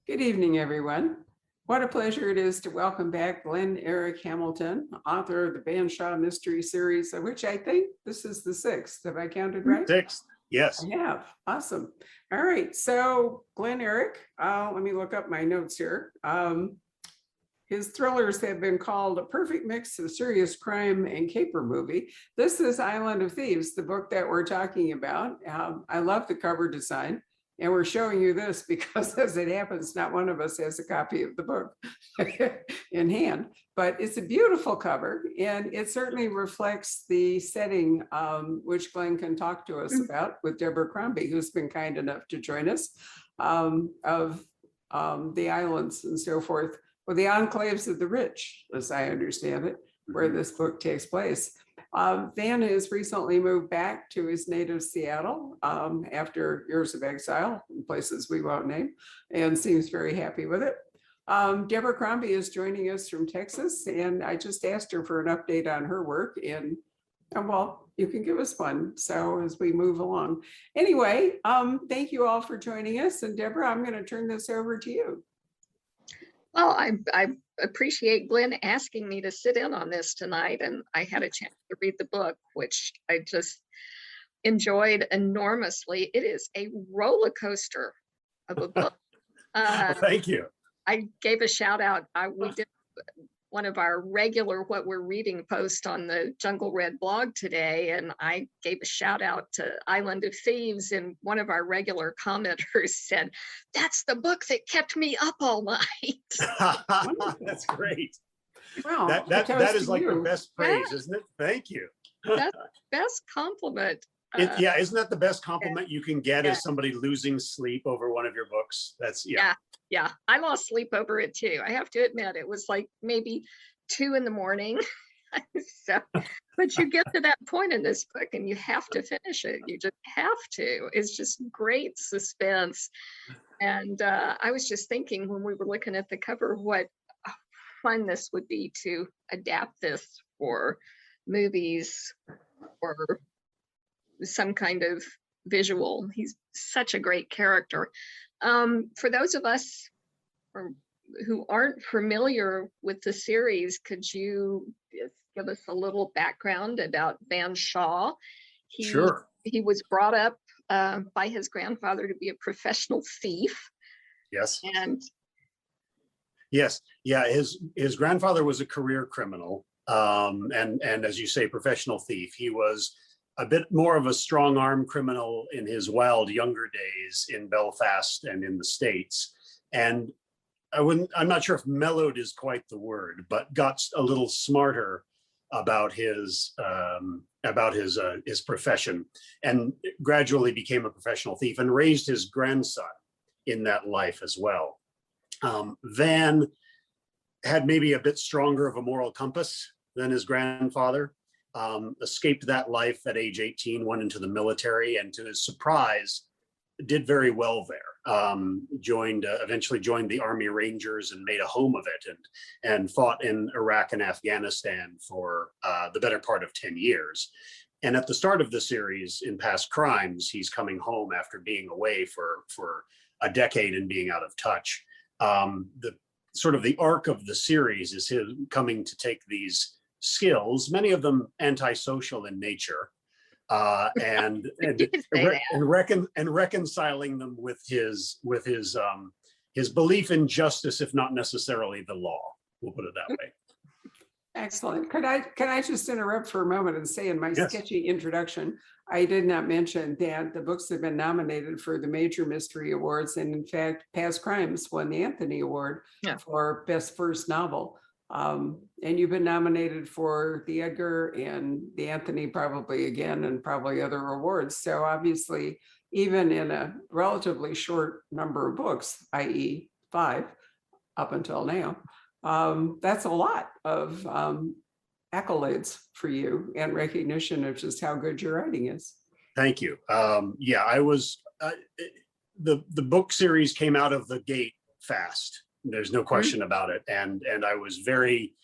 Good evening, everyone. What a pleasure it is to welcome back Glen Erik Hamilton, author of the Banshaw Mystery Series, of which I think this is the sixth. Have I counted right? Sixth, yes. I have. Awesome. All right. So Glen Erik, let me look up my notes here. His thrillers have been called a perfect mix of serious crime and caper movie. This is Island of Thieves, the book that we're talking about. I love the cover design. And we're showing you this because, as it happens, not one of us has a copy of the book in hand, but it's a beautiful cover, and it certainly reflects the setting, which Glen can talk to us about with Deborah Crombie, who's been kind enough to join us, of the islands and so forth, or the enclaves of the rich, as I understand it, where this book takes place. Van has recently moved back to his native Seattle after years of exile in places we won't name, and seems very happy with it. Deborah Crombie is joining us from Texas, and I just asked her for an update on her work, and well, you can give us one. So as we move along. Anyway, thank you all for joining us. And Deborah, I'm going to turn this over to you. Well, I appreciate Glen asking me to sit in on this tonight, and I had a chance to read the book, which I just enjoyed enormously. It is a roller coaster of a book. Well, thank you. I gave a shout out. We did one of our regular What We're Reading post on the Jungle Red blog today, and I gave a shout out to Island of Thieves, and one of our regular commenters said, "That's the book that kept me up all night." That's great. Wow, that is like the best praise, isn't it? Thank you. That's the best compliment. Yeah, isn't that the best compliment you can get, is somebody losing sleep over one of your books? That's Yeah, I lost sleep over it too. I have to admit, it was like maybe 2 a.m. So, but you get to that point in this book and you have to finish it. You just have to. It's just great suspense. And I was just thinking when we were looking at the cover, what fun this would be to adapt this for movies or some kind of visual. He's such a great character. For those of us who aren't familiar with the series, could you just give us a little background about Banshaw? Sure. He was brought up by his grandfather to be a professional thief. Yes. And yes, yeah, his grandfather was a career criminal, and as you say, professional thief. He was a bit more of a strong arm criminal in his wild younger days in Belfast and in the States. And I'm not sure if mellowed is quite the word, but got a little smarter about his profession, and gradually became a professional thief and raised his grandson in that life as well. Van had maybe a bit stronger of a moral compass than his grandfather. Escaped that life at age 18, went into the military, and to his surprise, did very well there. Eventually joined the Army Rangers and made a home of it, and fought in Iraq and Afghanistan for the better part of 10 years. And at the start of the series, in Past Crimes, he's coming home after being away for a decade and being out of touch. The sort of the arc of the series is him coming to take these skills, many of them antisocial in nature, and reconciling them with his belief in justice, if not necessarily the law. We'll put it that way. Excellent. Can I just interrupt for a moment and say, in my sketchy introduction, I did not mention that the books have been nominated for the major mystery awards, and in fact, Past Crimes won the Anthony Award for Best First Novel. And you've been nominated for the Edgar and the Anthony probably again, and probably other awards. So obviously, even in a relatively short number of books, i.e. 5 up until now, that's a lot of accolades for you and recognition of just how good your writing is. Thank you. Yeah, I was, the book series came out of the gate fast. There's no question about it. And I was very,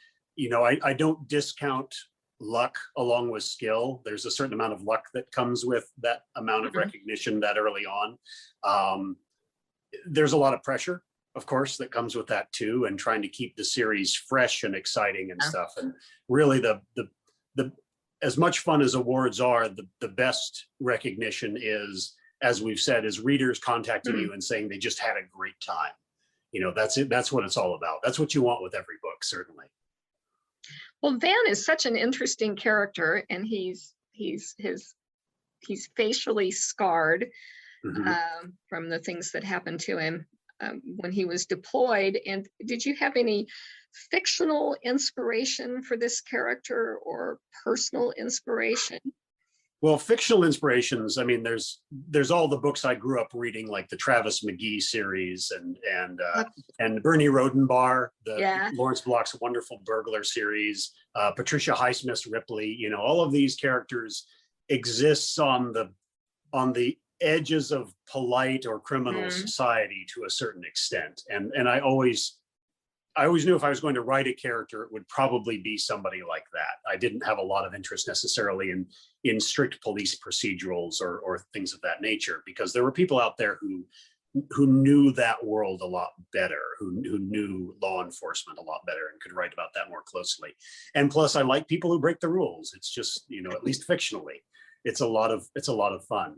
I don't discount luck along with skill. There's a certain amount of luck that comes with that amount of recognition that early on. There's a lot of pressure of course, that comes with that too, and trying to keep the series fresh and exciting and stuff. And really the as much fun as awards are, the best recognition is, as we've said, is readers contacting you and saying they just had a great time. You know, that's it. That's what it's all about. That's what you want with every book, certainly. Well, Van is such an interesting character, and he's facially scarred from the things that happened to him when he was deployed. And did you have any fictional inspiration for this character or personal inspiration? Well, fictional inspirations, I mean, there's all the books I grew up reading, like the Travis McGee series and Bernie Rodenbar, the Lawrence Block's wonderful burglar series, Patricia Highsmith's Ripley. You know, all of these characters exists on the edges of polite or criminal society to a certain extent. And I always knew if I was going to write a character, it would probably be somebody like that. I didn't have a lot of interest necessarily in strict police procedurals or things of that nature, because there were people out there who knew that world a lot better, who knew law enforcement a lot better and could write about that more closely. And plus, I like people who break the rules. It's just, you know, at least fictionally, it's a lot of fun.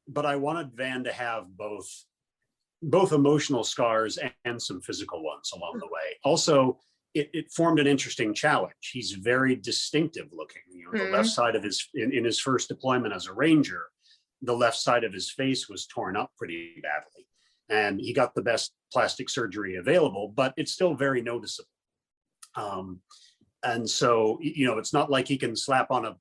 But I wanted Van to have both emotional scars and some physical ones along the way. Also, it formed an interesting challenge. He's very distinctive looking. You know, the left side of his, in his first deployment as a ranger, the left side of his face was torn up pretty badly. And he got the best plastic surgery available, but it's still very noticeable. And so, you know, it's not like he can slap on a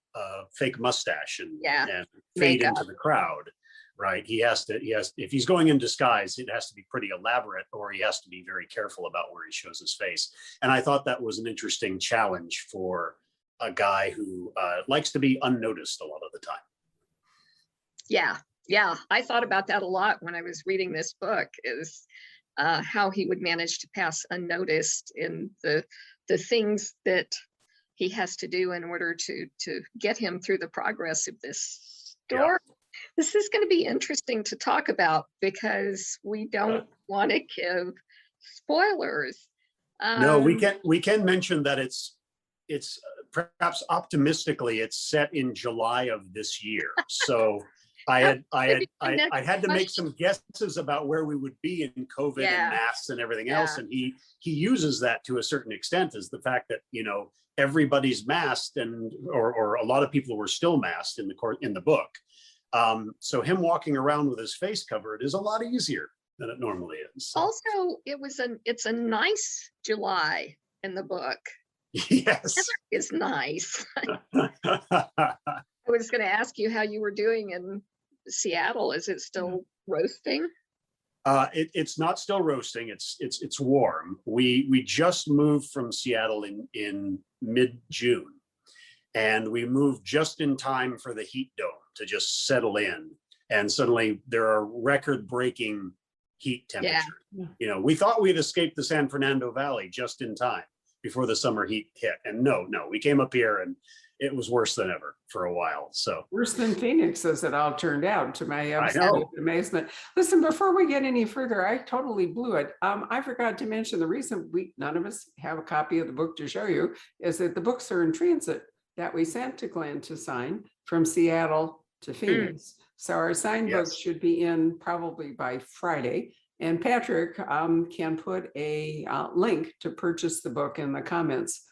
fake mustache and fade into the crowd. Right. He has, if he's going in disguise, it has to be pretty elaborate, or he has to be very careful about where he shows his face. And I thought that was an interesting challenge for a guy who likes to be unnoticed a lot of the time. Yeah. I thought about that a lot when I was reading this book, is how he would manage to pass unnoticed in the things that he has to do in order to get him through the progress of this story. Yeah. This is going to be interesting to talk about, because we don't want to give spoilers. No, we can mention that it's perhaps optimistically it's set in July of this year. So I had to make some guesses about where we would be in COVID and masks and everything else, and he uses that to a certain extent, as the fact that, you know, everybody's masked, or a lot of people were still masked in the book. So him walking around with his face covered is a lot easier than it normally is. Also, it's a nice July in the book. Yes. It's nice. I was going to ask you how you were doing in Seattle. Is it still roasting? It's not still roasting. It's warm. We just moved from Seattle in mid-June, and we moved just in time for the heat dome to just settle in. And suddenly there are record-breaking heat temperatures. Yeah. You know, we thought we'd escaped the San Fernando Valley just in time before the summer heat hit. And no, we came up here and it was worse than ever for a while. So worse than Phoenix, as it all turned out, to my absolute amazement. Listen, before we get any further, I totally blew it. I forgot to mention the reason none of us have a copy of the book to show you is that the books are in transit that we sent to Glen to sign from Seattle to Phoenix. So our signed books should be in probably by Friday. And Patrick can put a link to purchase the book in the comments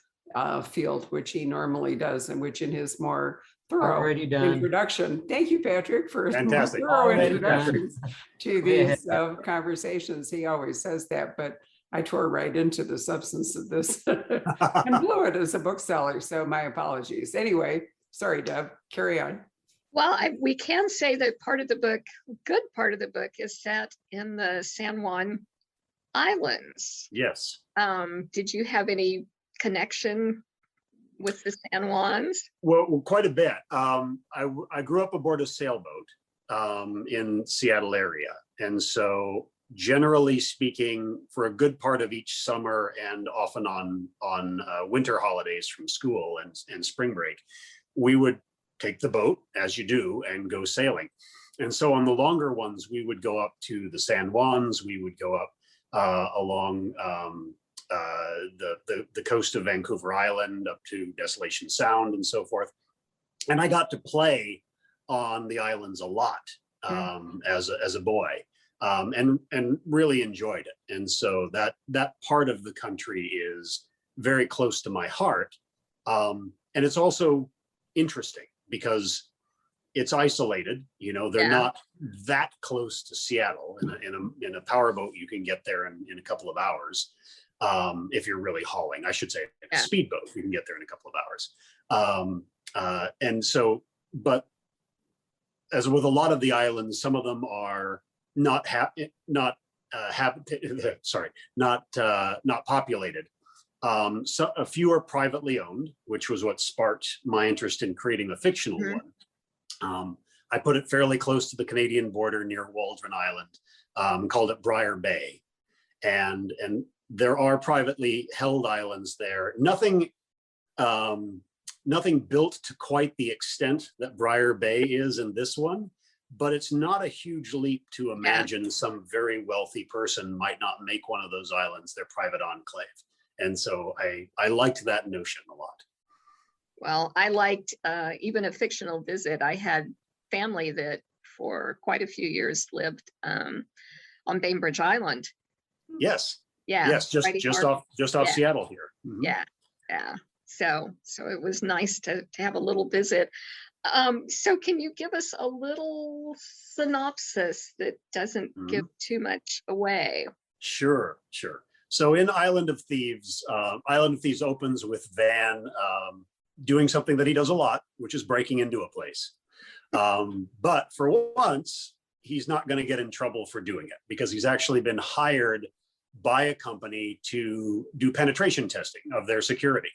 field, which he normally does, and which in his more thorough introduction. Thank you, Patrick, for his more thorough introductions to these conversations. He always says that, but I tore right into the substance of this and blew it as a bookseller. So my apologies. Anyway, sorry, Deb, carry on. Well, we can say that good part of the book is set in the San Juan Islands. Yes. Did you have any connection with the San Juans? Well, quite a bit. I grew up aboard a sailboat in Seattle area. And so generally speaking, for a good part of each summer and often on winter holidays from school and spring break, we would take the boat, as you do, and go sailing. And so on the longer ones, we would go up to the San Juans, we would go up along the coast of Vancouver Island up to Desolation Sound and so forth. And I got to play on the islands a lot as a boy, and really enjoyed it. And so that part of the country is very close to my heart. And it's also interesting because it's isolated. You know, they're not that close to Seattle. In a powerboat, you can get there in a couple of hours. If you're really hauling, I should say, a speedboat, you can get there in a couple of hours. And so, but as with a lot of the islands, some of them are not populated. So a few are privately owned, which was what sparked my interest in creating a fictional one. I put it fairly close to the Canadian border near Waldron Island, called it Briar Bay. And there are privately held islands there. Nothing built to quite the extent that Briar Bay is in this one, but it's not a huge leap to imagine some very wealthy person might not make one of those islands their private enclave. And so I liked that notion a lot. Well, I liked even a fictional visit. I had family that for quite a few years lived on Bainbridge Island. Yes. Yeah. Yes, just off Seattle here. Yeah. So it was nice to have a little visit. So can you give us a little synopsis that doesn't give too much away? Sure. So in Island of Thieves opens with Van doing something that he does a lot, which is breaking into a place. But for once, he's not going to get in trouble for doing it because he's actually been hired by a company to do penetration testing of their security,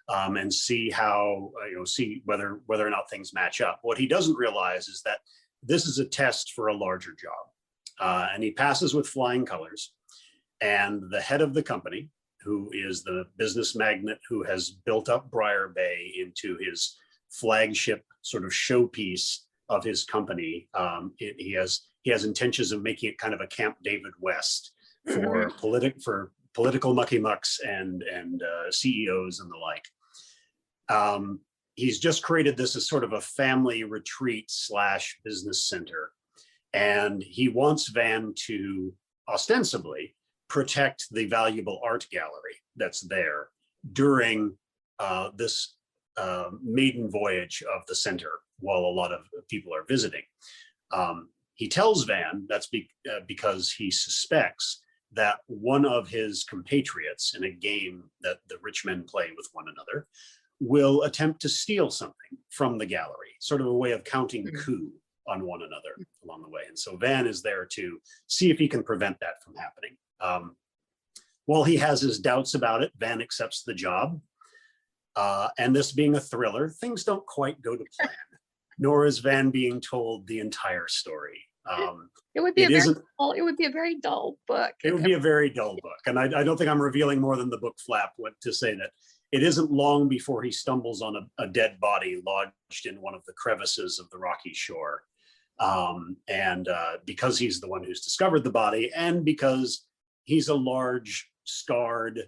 and see how, see whether or not things match up. What he doesn't realize is that this is a test for a larger job, and he passes with flying colors. And the head of the company, who is the business magnate who has built up Briar Bay into his flagship sort of showpiece of his company, he has intentions of making it kind of a Camp David West for political mucky mucks and CEOs and the like. He's just created this as sort of a family retreat / business center, and he wants Van to ostensibly protect the valuable art gallery that's there during this maiden voyage of the center while a lot of people are visiting. He tells Van that's because he suspects that one of his compatriots in a game that the rich men play with one another will attempt to steal something from the gallery, sort of a way of counting coup on one another along the way. And so Van is there to see if he can prevent that from happening. While he has his doubts about it, Van accepts the job. And this being a thriller, things don't quite go to plan, nor is Van being told the entire story. It would be a very dull book. It would be a very dull book. And I don't think I'm revealing more than the book flap to say that it isn't long before he stumbles on a dead body lodged in one of the crevices of the rocky shore. And because he's the one who's discovered the body, and because he's a large, scarred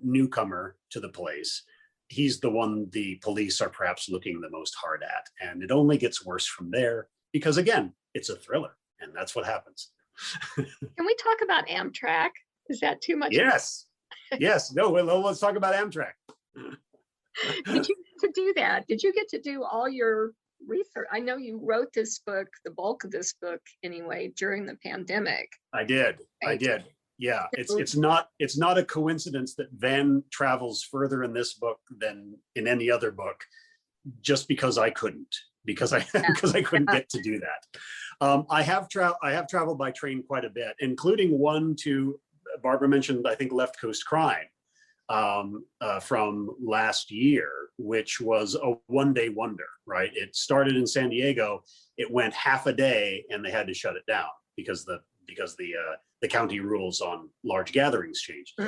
newcomer to the place, he's the one the police are perhaps looking the most hard at. And it only gets worse from there because, again, it's a thriller, and that's what happens. Can we talk about Amtrak? Is that too much? Yes. No, let's talk about Amtrak. Did you get to do that? Did you get to do all your research? I know you wrote this book, the bulk of this book anyway, during the pandemic. I did. Yeah, it's not a coincidence that Van travels further in this book than in any other book, just because I couldn't, because I couldn't get to do that. I have traveled by train quite a bit, including one to, Barbara mentioned, I think, Left Coast Crime from last year, which was a one-day wonder, right? It started in San Diego, it went half a day, and they had to shut it down because the county rules on large gatherings changed.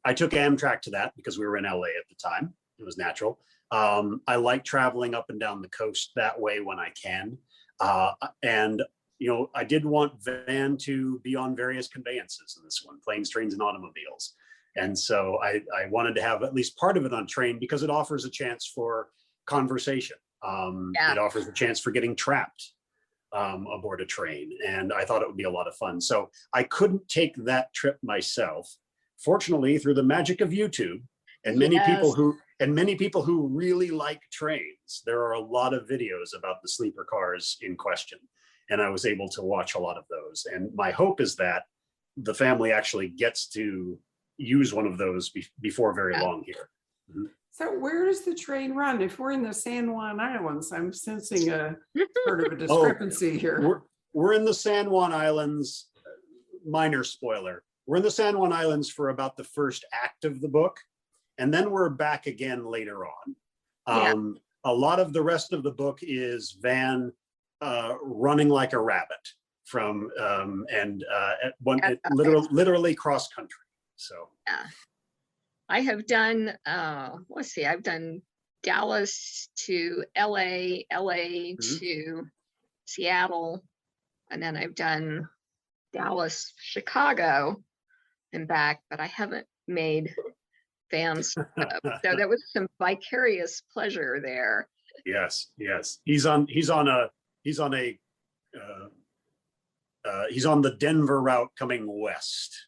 I took Amtrak to that because we were in LA at the time. It was natural. I like traveling up and down the coast that way when I can. And I did want Van to be on various conveyances in this one, planes, trains, and automobiles. And so I wanted to have at least part of it on train because it offers a chance for conversation. It offers a chance for getting trapped aboard a train. And I thought it would be a lot of fun. So I couldn't take that trip myself. Fortunately, through the magic of YouTube and many people who really like trains, there are a lot of videos about the sleeper cars in question. And I was able to watch a lot of those. And my hope is that the family actually gets to use one of those before very long here. Mhm. So where does the train run? If we're in the San Juan Islands, I'm sensing a sort of a discrepancy here. We're in the San Juan Islands, minor spoiler. We're in the San Juan Islands for about the first act of the book. And then we're back again later on. A lot of the rest of the book is Van running like a rabbit from literally cross country. So I have done I've done Dallas to LA, to Seattle, and then I've done Dallas, Chicago, and back, but I haven't made Van's trip. So there was some vicarious pleasure there. Yes. He's on the Denver route coming west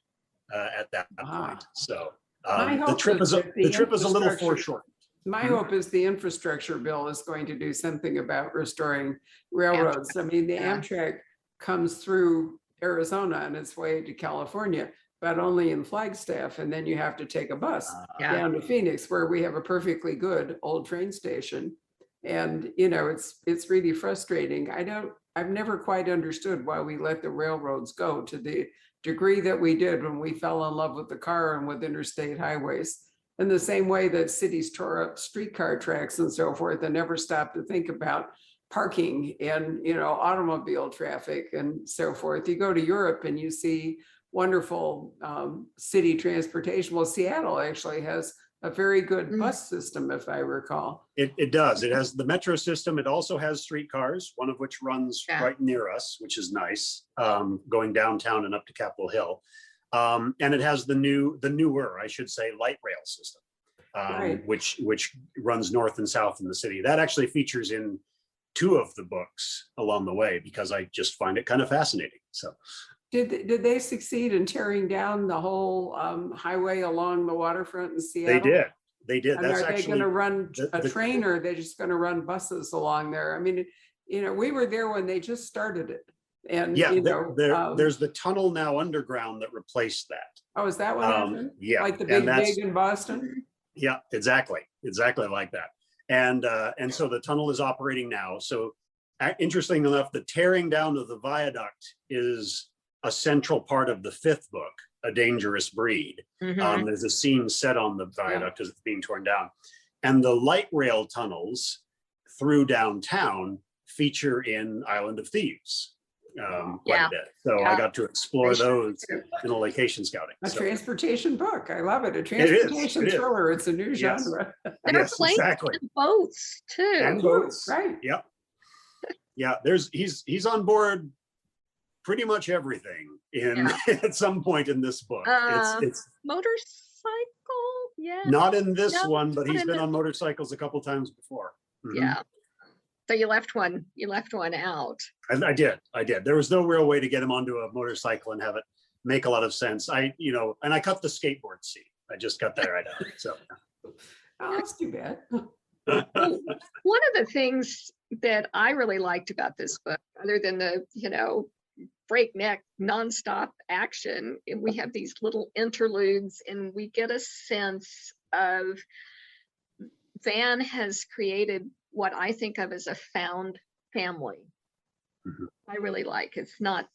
at that point. So the trip is a little foreshortened. My hope is the infrastructure bill is going to do something about restoring railroads. I mean, the Amtrak comes through Arizona on its way to California, but only in Flagstaff, and then you have to take a bus down to Phoenix, where we have a perfectly good old train station. And it's really frustrating. I've never quite understood why we let the railroads go to the degree that we did when we fell in love with the car and with interstate highways. In the same way that cities tore up streetcar tracks and so forth and never stopped to think about parking and automobile traffic and so forth. You go to Europe and you see wonderful city transportation. Well, Seattle actually has a very good bus system, if I recall. It does. It has the metro system. It also has streetcars, one of which runs right near us, which is nice, going downtown and up to Capitol Hill. And it has the newer, I should say, light rail system, which runs north and south in the city. That actually features in 2 of the books along the way because I just find it kind of fascinating. So. Did they succeed in tearing down the whole highway along the waterfront in Seattle? They did. And are they going to run a train, or are they just going to run buses along there? I mean, we were there when they just started it. And there's the tunnel now underground that replaced that. Oh, is that what happened? Yeah, like the big in Boston. Yeah, exactly like that. And so the tunnel is operating now. So interesting enough, the tearing down of the viaduct is a central part of the 5th book, A Dangerous Breed. There's a scene set on the viaduct as it's being torn down. And the light rail tunnels through downtown feature in Island of Thieves quite a bit. So I got to explore those in the location scouting. A transportation book. I love it. A transportation thriller. It's a new genre. They're playing boats too. And boats. Right. Yep. Yeah, he's on board pretty much everything at some point in this book. It's motorcycle, not in this one, but he's been on motorcycles a couple times before. Yeah. So you left one out. I did. There was no real way to get him onto a motorcycle and have it make a lot of sense. And I cut the skateboard seat. I just cut that right out. So that's too bad. One of the things that I really liked about this book, other than the, breakneck nonstop action, we have these little interludes and we get a sense of Van has created what I think of as a found family. I really like. It's not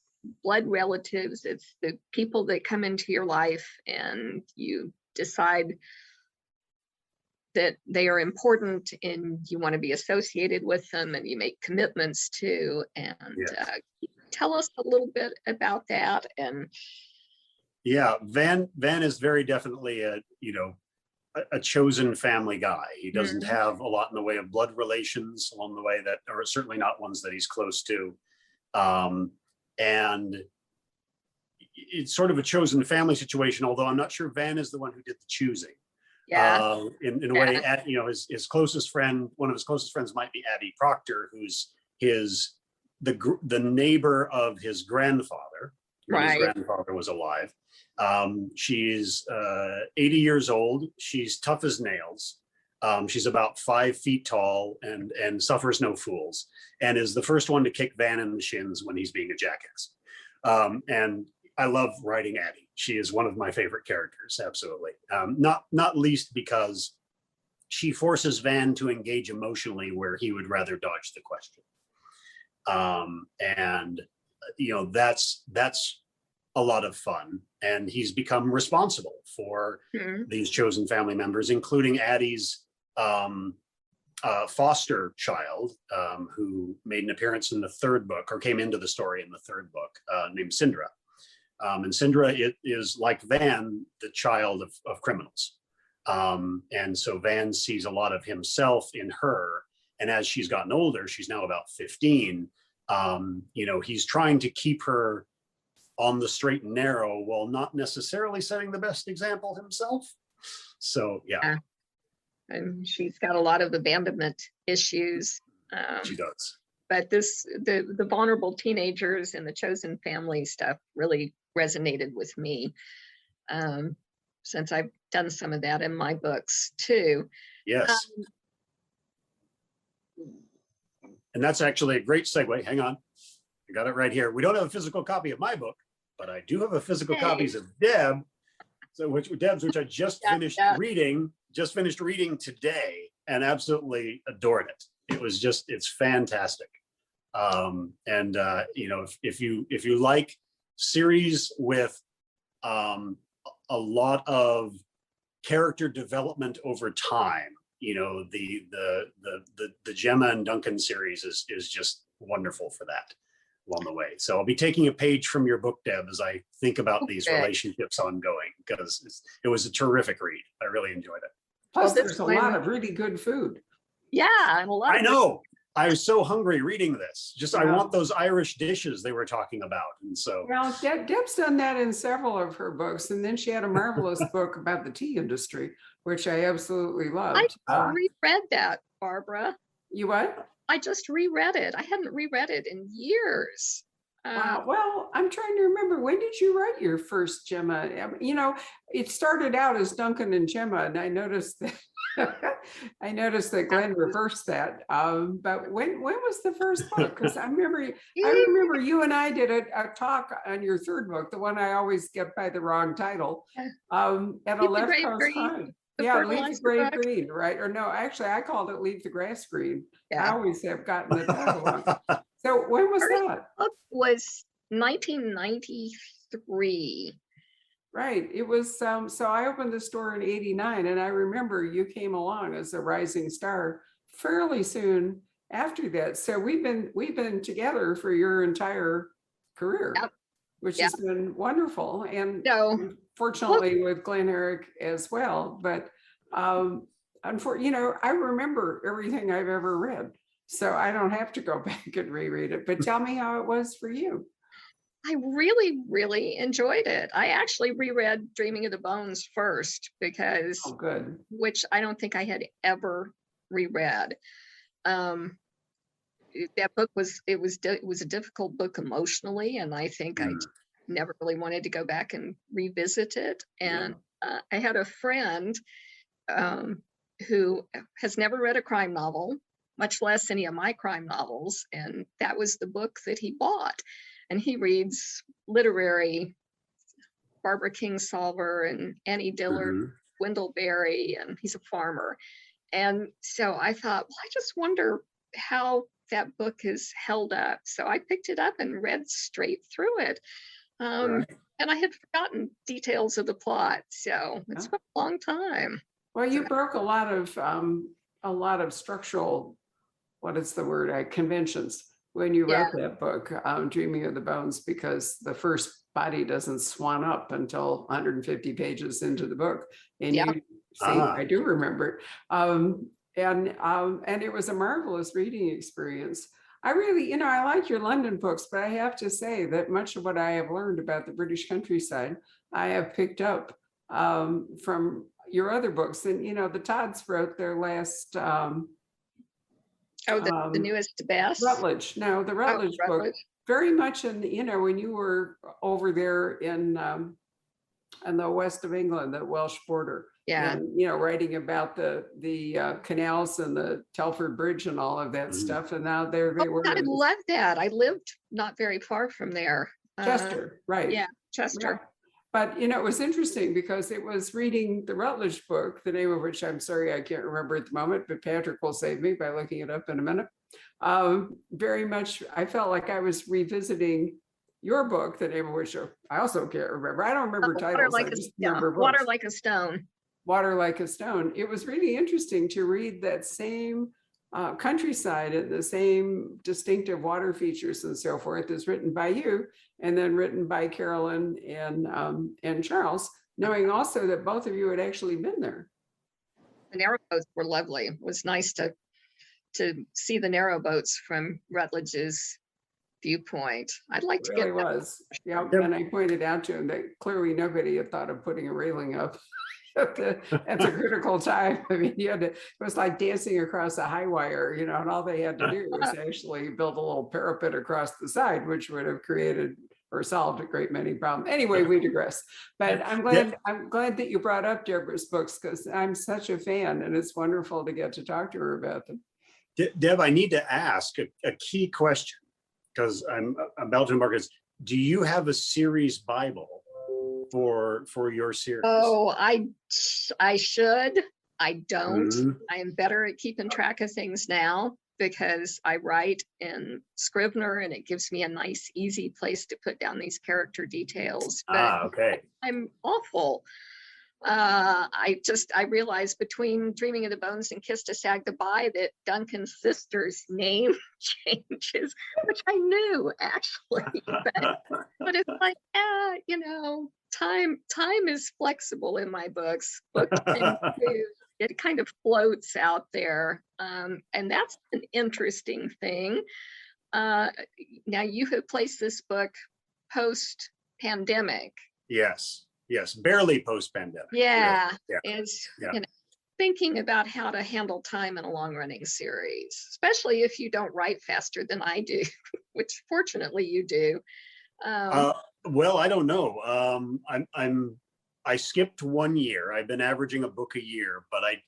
blood relatives, it's the people that come into your life and you decide that they are important and you want to be associated with them and you make commitments to. And tell us a little bit about that. And Van is very definitely a chosen family guy. He doesn't have a lot in the way of blood relations along the way, that, or certainly not ones that he's close to. And it's sort of a chosen family situation, although I'm not sure Van is the one who did the choosing. Yeah. In a way, his closest friend, one of his closest friends might be Abbie Proctor, who's the neighbor of his grandfather when his grandfather was alive. She's 80 years old. She's tough as nails. She's about 5 feet tall and suffers no fools, and is the first one to kick Van in the shins when he's being a jackass. And I love writing Addie. She is one of my favorite characters, absolutely. Not least because she forces Van to engage emotionally where he would rather dodge the question. And that's a lot of fun. And he's become responsible for these chosen family members, including Addie's foster child, who made an appearance in the 3rd book, or came into the story in the 3rd book, named Sindra. And Sindra is, like Van, the child of criminals. And so Van sees a lot of himself in her. And as she's gotten older, she's now about 15, he's trying to keep her on the straight and narrow while not necessarily setting the best example himself. So, yeah. And she's got a lot of abandonment issues. She does. But the vulnerable teenagers and the chosen family stuff really resonated with me, since I've done some of that in my books too. Yes. And that's actually a great segue. Hang on. I got it right here. We don't have a physical copy of my book, but I do have a physical copies of Deb's, which I just finished reading today and absolutely adored it. It's fantastic. If you like series with a lot of character development over time, the Gemma and Duncan series is just wonderful for that along the way. So I'll be taking a page from your book, Deb, as I think about these relationships ongoing, because it was a terrific read. I really enjoyed it. Plus, there's a lot of really good food. Yeah, and a lot. I know. I was so hungry reading this. I want those Irish dishes they were talking about. And so. Well, Deb's done that in several of her books. And then she had a marvelous book about the tea industry, which I absolutely loved. I reread that, Barbara. You what? I just reread it. I hadn't reread it in years. Wow. Well, I'm trying to remember, when did you write your first Gemma? It started out as Duncan and Gemma, and I noticed that Glen reversed that. But when was the first book? Because I remember you and I did a talk on your 3rd book, the one I always get by the wrong title, at a Left Coast Crime. Yeah, Leave the Grave Green, right? Or no, actually, I called it Leave the Grass Green. Yeah. I always have gotten the title wrong. So when was that? Book was 1993. Right. It was so I opened the store in 89, and I remember you came along as a rising star fairly soon after that. So we've been together for your entire career, which has been wonderful. And fortunately with Glen Erik as well. But unfortunately, I remember everything I've ever read. So I don't have to go back and reread it. But tell me how it was for you. I really, really enjoyed it. I actually reread Dreaming of the Bones first because, which I don't think I had ever reread. That book was a difficult book emotionally, and I think I never really wanted to go back and revisit it. And I had a friend who has never read a crime novel, much less any of my crime novels, and that was the book that he bought. And he reads literary Barbara Kingsolver and Annie Dillard, Wendell Berry, and he's a farmer. And so I thought, well, I just wonder how that book is held up. So I picked it up and read straight through it. And I had forgotten details of the plot. So it's been a long time. Well, you broke a lot of structural, what is the word, conventions when you wrote that book, Dreaming of the Bones, because the first body doesn't swan up until 150 pages into the book. And you say, I do remember it. And it was a marvelous reading experience. I really, I like your London books, but I have to say that much of what I have learned about the British countryside, I have picked up from your other books. And, the Todds wrote their last Oh, the newest best. Rutledge. No, the Rutledge book, Rutledge. very much in, when you were over there in the west of England, the Welsh border. Yeah. And, writing about the canals and the Telford Bridge and all of that stuff. And now they were I love that. I lived not very far from there. Chester, right. Yeah, Chester. Yeah. But, it was interesting because it was reading the Rutledge book, the name of which I'm sorry, I can't remember at the moment, but Patrick will save me by looking it up in a minute. Very much, I felt like I was revisiting your book, the name of which I also can't remember. I don't remember titles. I just remember books. Water Like a Stone. Water Like a Stone. It was really interesting to read that same countryside and the same distinctive water features and so forth is written by you, and then written by Carolyn and Charles, knowing also that both of you had actually been there. The narrowboats were lovely. It was nice to see the narrowboats from Rutledge's viewpoint. I'd like to It really get was. Yeah, and I pointed out to him that clearly nobody had thought of putting a railing up. At a critical time. I mean, it was like dancing across a high wire, and all they had to do was actually build a little parapet across the side, which would have created or solved a great many problems. Anyway, we digress. But I'm glad that you brought up Deborah's books, because I'm such a fan, and it's wonderful to get to talk to her about them. Deb, I need to ask a key question, because I'm Belgian Marcus. Do you have a series Bible for your series? Oh, I should. I don't. Mhm. I am better at keeping track of things now because I write in Scrivener, and it gives me a nice, easy place to put down these character details. But Okay. I'm awful. I realized between Dreaming of the Bones and Kiss to Say Goodbye that Duncan's sister's name changes, which I knew actually, but it's like, time is flexible in my books. It kind of floats out there, and that's an interesting thing. Now you have placed this book post-pandemic. Yes, barely post-pandemic. Yeah, Yeah. it's thinking about how to handle time in a long-running series, especially if you don't write faster than I do, which fortunately you do. Well, I don't know. I skipped 1 year. I've been averaging a book a year, but I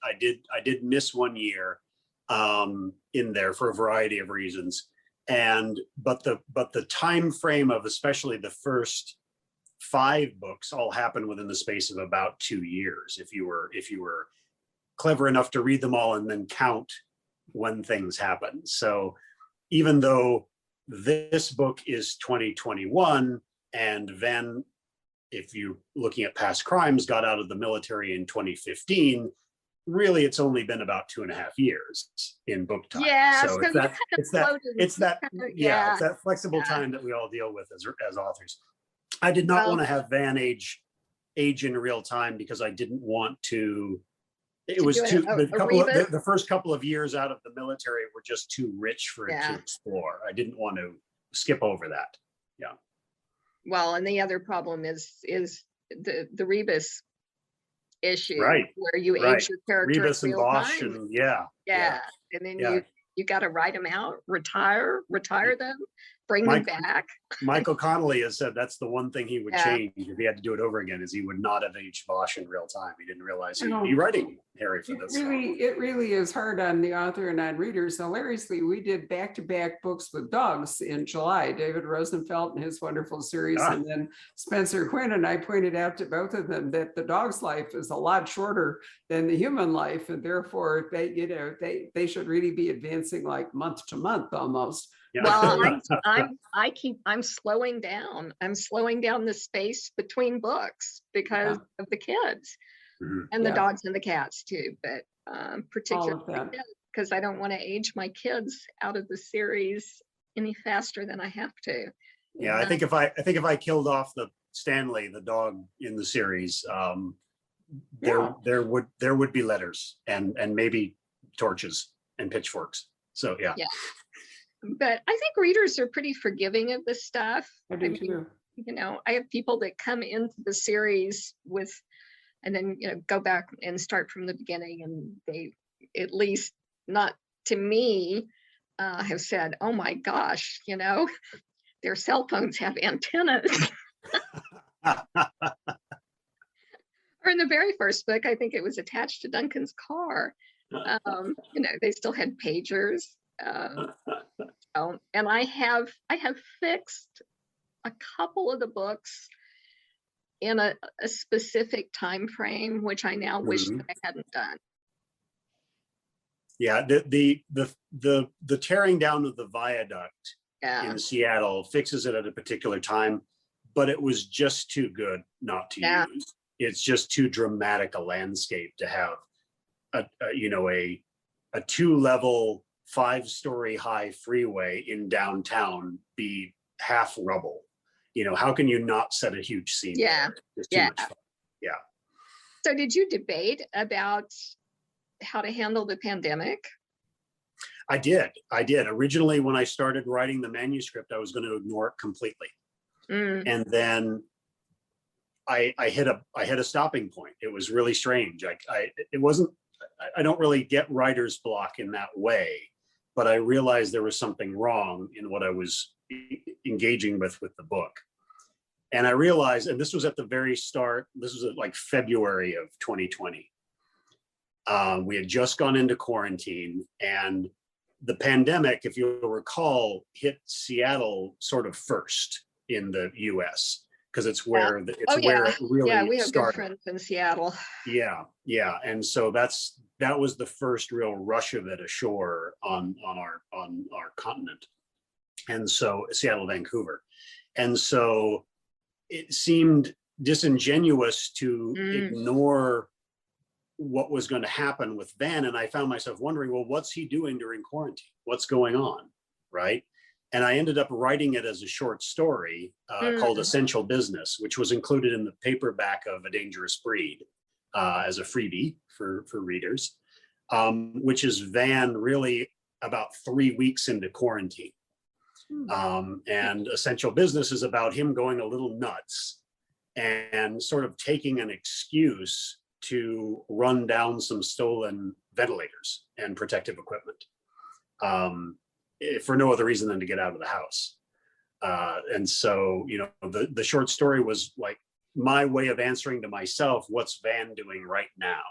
did miss 1 year in there for a variety of reasons. But the time frame of especially the first 5 books all happened within the space of about 2 years. If you were clever enough to read them all and then count when things happen. So even though this book is 2021, and Van, if you're looking at past crimes, got out of the military in 2015, really it's only been about 2.5 years in book time. Yeah, so it's that flexible time that we all deal with as authors. I did not want to have Van age in real time, because I didn't want to. It was too the first couple of years out of the military were just too rich for it to explore. I didn't want to skip over that. Yeah. Well, and the other problem is the Rebus issue, right, where you age your character Rebus in and real Bosch, time. and and then you got to write them out, retire them, bring them back. Michael Connolly has said that's the one thing he would change if he had to do it over again, is he would not have aged Bosch in real time. He didn't realize he'd be writing Harry for this. It really is hard on the author and on readers. Hilariously, we did back-to-back books with dogs in July, David Rosenfeld and his wonderful series, and then Spencer Quinn. And I pointed out to both of them that the dog's life is a lot shorter than the human life, and therefore they should really be advancing like month to month almost. Well, I'm slowing down. I'm slowing down the space between books because of the kids and the dogs and the cats too, but particularly because I don't want to age my kids out of the series any faster than I have to. Yeah, I think if I killed off the Stanley, the dog in the series, there would be letters and maybe torches and pitchforks. So yeah. But I think readers are pretty forgiving of this stuff. I do too. You know, I have people that come into the series with, and then, you know, go back and start from the beginning, and they, at least not to me, have said, oh my gosh, you know, their cell phones have antennas. Or in the very first book, I think it was attached to Duncan's car. You know, they still had pagers. And I have fixed a couple of the books in a specific time frame, which I now wish that I hadn't done. Yeah, the tearing down of the viaduct in Seattle fixes it at a particular time, but it was just too good not to use. It's just too dramatic a landscape to have a 2-level, 5-story high freeway in downtown be half rubble. You know, how can you not set a huge scene? Yeah. It's too much fun. Yeah. So did you debate about how to handle the pandemic? I did. Originally, when I started writing the manuscript, I was going to ignore it completely. And then I hit a stopping point. It was really strange. I don't really get writer's block in that way, but I realized there was something wrong in what I was engaging with the book. And I realized, and this was at the very start, this was like February of 2020. We had just gone into quarantine, and the pandemic, if you'll recall, hit Seattle sort of first in the US, because it's where it really we have started. good friends in Seattle. Yeah. And so that was the first real rush of it ashore on our continent. And so Seattle, Vancouver. And so it seemed disingenuous to ignore what was going to happen with Van. And I found myself wondering, well, what's he doing during quarantine? What's going on? Right. And I ended up writing it as a short story called Essential Business, which was included in the paperback of A Dangerous Breed as a freebie for readers, which is Van really about 3 weeks into quarantine. And Essential Business is about him going a little nuts and sort of taking an excuse to run down some stolen ventilators and protective equipment. For no other reason than to get out of the house. And so, you know, the short story was like my way of answering to myself, what's Van doing right now?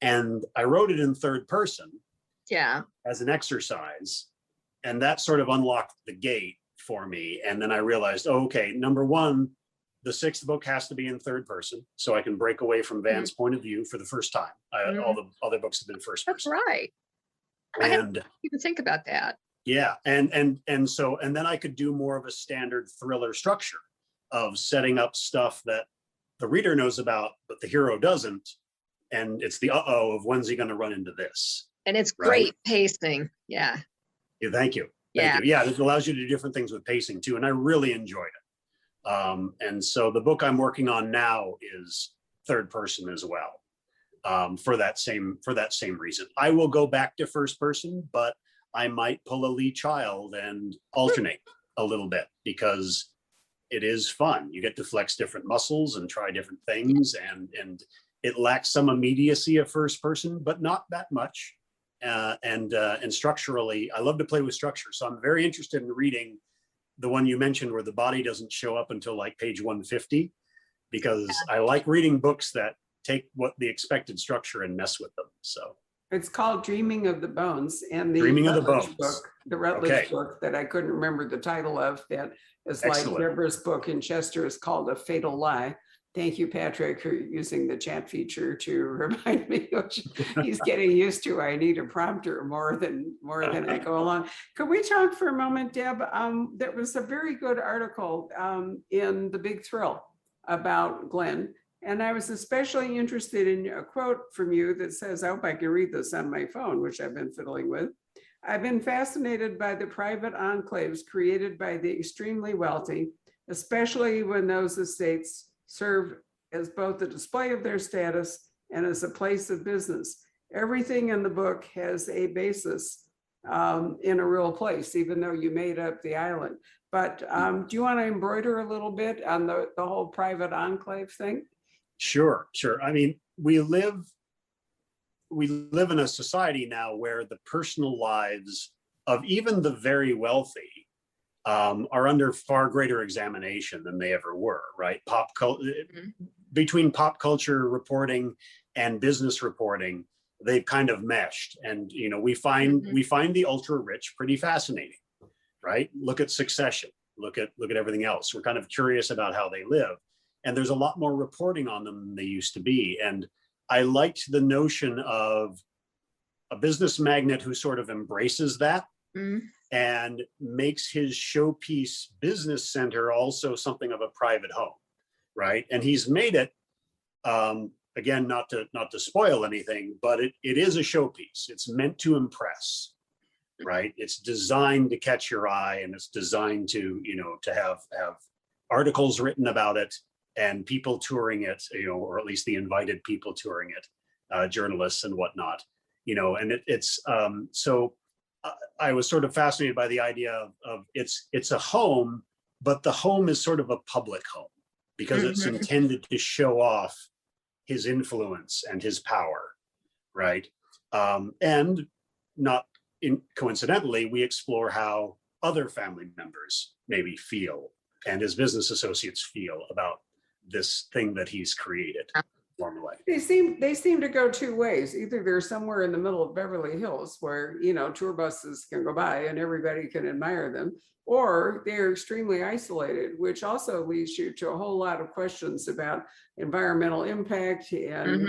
And I wrote it in third person as an exercise. And that sort of unlocked the gate for me. And then I realized, okay, number one, the 6th book has to be in third person, so I can break away from Van's point of view for the first time. All the other books have been first person. That's right. I didn't even think about that. Yeah, and then I could do more of a standard thriller structure of setting up stuff that the reader knows about, but the hero doesn't, and it's the of when's he going to run into this? And it's great pacing. Yeah. Yeah, thank you. Thank you. Yeah, it allows you to do different things with pacing too, and I really enjoyed it. And so the book I'm working on now is third person as well, for that same reason. I will go back to first person, but I might pull a Lee Child and alternate a little bit because it is fun. You get to flex different muscles and try different things, and it lacks some immediacy of first person, but not that much. And structurally, I love to play with structure. So I'm very interested in reading the one you mentioned where the body doesn't show up until like page 150, because I like reading books that take what the expected structure and mess with them. So it's called Dreaming of the Bones, and the Dreaming of the Rutledge Bones book, the Rutledge book that I couldn't remember the title of, that is like Deborah's book in Chester is called A Fatal Lie. Thank you, Patrick, for using the chat feature to remind me, which he's getting used to. I need a prompter more than I go along. Could we talk for a moment, Deb? There was a very good article in The Big Thrill about Glen, and I was especially interested in a quote from you that says, I hope I can read this on my phone, which I've been fiddling with. I've been fascinated by the private enclaves created by the extremely wealthy, especially when those estates serve as both a display of their status and as a place of business. Everything in the book has a basis in a real place, even though you made up the island. But do you want to embroider a little bit on the whole private enclave thing? Sure, sure. I mean, we live in a society now where the personal lives of even the very wealthy are under far greater examination than they ever were, right? Between pop culture reporting and business reporting, they've kind of meshed. And we find the ultra rich pretty fascinating, right? Look at Succession, look at everything else. We're kind of curious about how they live. And there's a lot more reporting on them than they used to be. And I liked the notion of a business magnate who sort of embraces that and makes his showpiece business center also something of a private home, right? And he's made it, again, not to spoil anything, but it is a showpiece. It's meant to impress, right? It's designed to catch your eye, and it's designed to have articles written about it and people touring it, or at least the invited people touring it, journalists and whatnot, and it's so I was sort of fascinated by the idea of it's a home, but the home is sort of a public home because it's intended to show off his influence and his power, right? And not coincidentally, we explore how other family members maybe feel and his business associates feel about this thing that he's created. Formally. They seem to go two ways. Either they're somewhere in the middle of Beverly Hills where, tour buses can go by and everybody can admire them, or they're extremely isolated, which also leads you to a whole lot of questions about environmental impact. And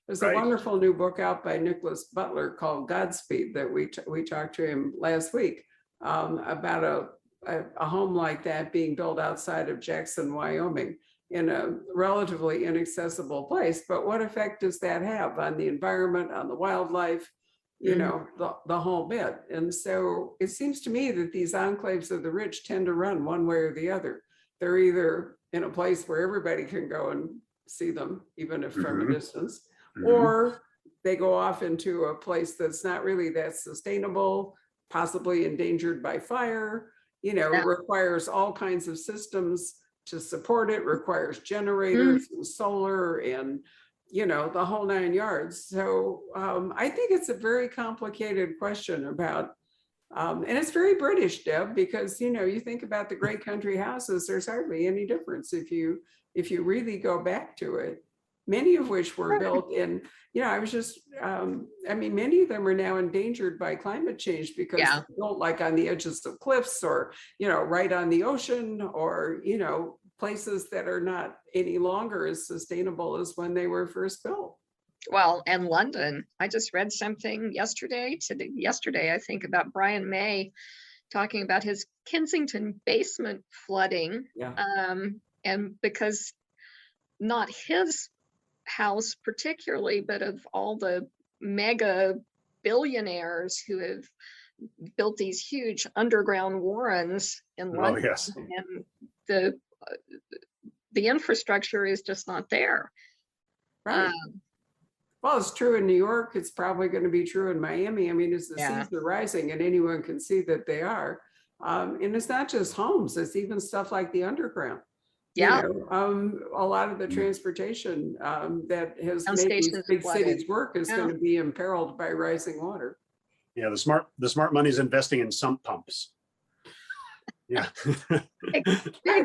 there's a wonderful new book out by Nicholas Butler called Godspeed that we talked to him last week about a home like that being built outside of Jackson, Wyoming, in a relatively inaccessible place. But what effect does that have on the environment, on the wildlife, the whole bit? And so it seems to me that these enclaves of the rich tend to run one way or the other. They're either in a place where everybody can go and see them, even if from a distance, or they go off into a place that's not really that sustainable, possibly endangered by fire, requires all kinds of systems to support it, requires generators and solar and the whole 9 yards. So I think it's a very complicated question about and it's very British, Deb, because you think about the great country houses, there's hardly any difference if you really go back to it, many of which were built in, I was just many of them are now endangered by climate change because they're built like on the edges of cliffs or right on the ocean, or places that are not any longer as sustainable as when they were first built. Well, and London, I just read something yesterday, I think, about Brian May talking about his Kensington basement flooding. And because not his house particularly, but of all the mega billionaires who have built these huge underground warrens in London, and the infrastructure is just not there. Right. Well, it's true in New York. It's probably going to be true in Miami. As the seas are rising, and anyone can see that they are. And it's not just homes, it's even stuff like the underground. A lot of the transportation that has made these big cities work is going to be imperiled by rising water. Yeah, the smart money is investing in sump pumps. Yeah.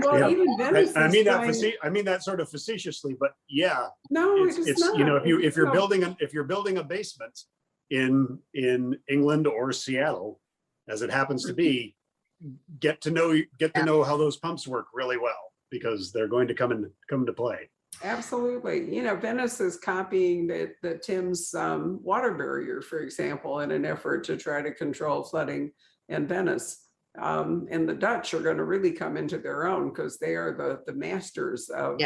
Well, even Venice I mean that sort of facetiously, but it's not. If you're building a basement in England or Seattle, as it happens to be, get to know how those pumps work really well, because they're going to come into play. Absolutely. Venice is copying the Thames water barrier, for example, in an effort to try to control flooding in Venice. And the Dutch are going to really come into their own because they are the masters of.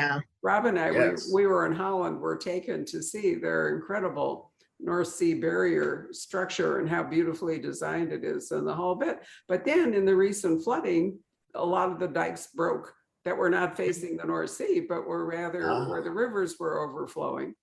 Rob and I, we were in Holland, were taken to see their incredible North Sea barrier structure and how beautifully designed it is and the whole bit. But then in the recent flooding, a lot of the dikes broke that were not facing the North Sea, but were rather where the rivers were overflowing.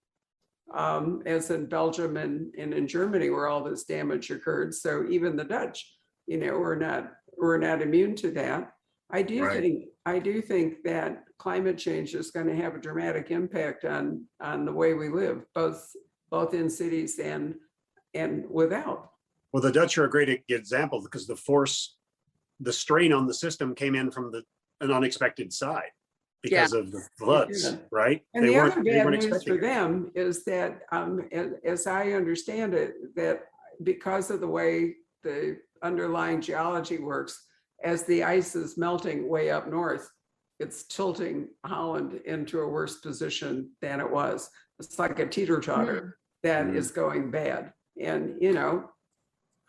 as in Belgium and in Germany where all this damage occurred. So even the Dutch, we're not immune to that. I do think that climate change is going to have a dramatic impact on the way we live, both in cities and without. Well, the Dutch are a great example because the strain on the system came in from an unexpected side because of the floods, right? And the other bad news for them is that, as I understand it, that because of the way the underlying geology works, as the ice is melting way up north, it's tilting Holland into a worse position than it was. It's like a teeter-totter that is going bad. And,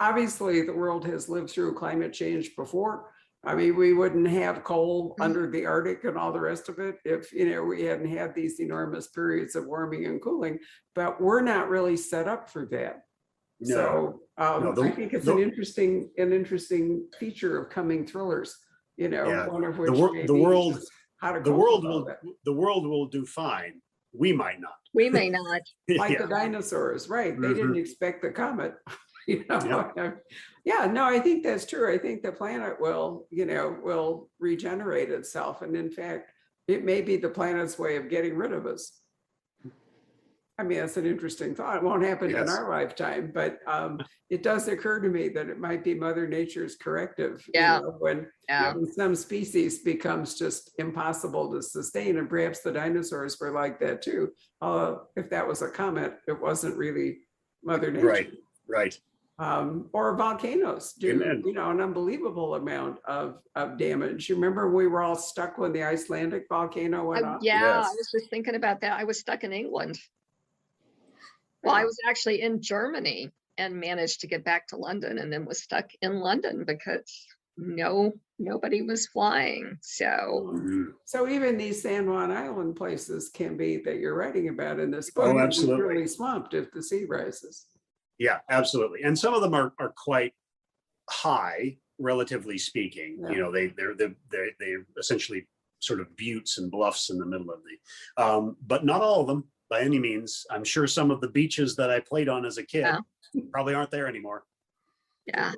obviously the world has lived through climate change before. I mean, we wouldn't have coal under the Arctic and all the rest of it if, we hadn't had these enormous periods of warming and cooling, but we're not really set up for that. No. So I think it's an interesting feature of coming thrillers, one of which the world will do fine. We might not. We may not. Like the dinosaurs, right? They didn't expect the comet. I think that's true. I think the planet will regenerate itself. And in fact, it may be the planet's way of getting rid of us. I mean, that's an interesting thought. It won't happen in our lifetime, but it does occur to me that it might be Mother Nature's corrective. When some species becomes just impossible to sustain, and perhaps the dinosaurs were like that too. If that was a comet, it wasn't really Mother Nature. Right. Or volcanoes do, an unbelievable amount of damage. You remember we were all stuck when the Icelandic volcano went off? I was just thinking about that. I was stuck in England. Well, I was actually in Germany and managed to get back to London, and then was stuck in London because nobody was flying. So even these San Juan Island places can be that you're writing about in this book. Oh, absolutely. Really swamped if the sea rises. Yeah, absolutely. And some of them are quite high, relatively speaking. They're essentially sort of buttes and bluffs in the middle of but not all of them by any means. I'm sure some of the beaches that I played on as a kid probably aren't there anymore. Yeah.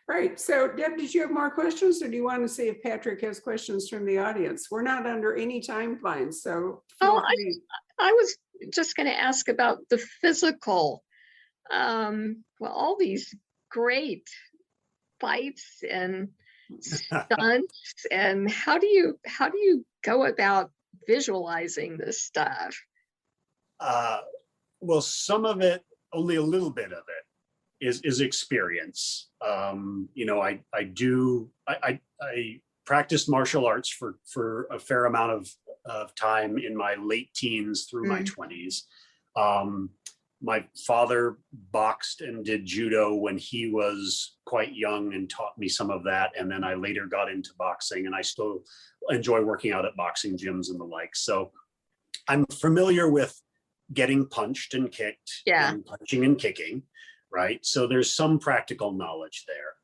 Right. So Deb, did you have more questions, or do you want to see if Patrick has questions from the audience? We're not under any timeline, so. I was just going to ask about the physical. All these great fights and stunts, and how do you go about visualizing this stuff? Well, some of it, only a little bit of it is experience. I practiced martial arts for a fair amount of time in my late teens through my 20s. My father boxed and did judo when he was quite young and taught me some of that. And then I later got into boxing, and I still enjoy working out at boxing gyms and the like. So I'm familiar with getting punched and kicked, and punching and kicking, right? So there's some practical knowledge there.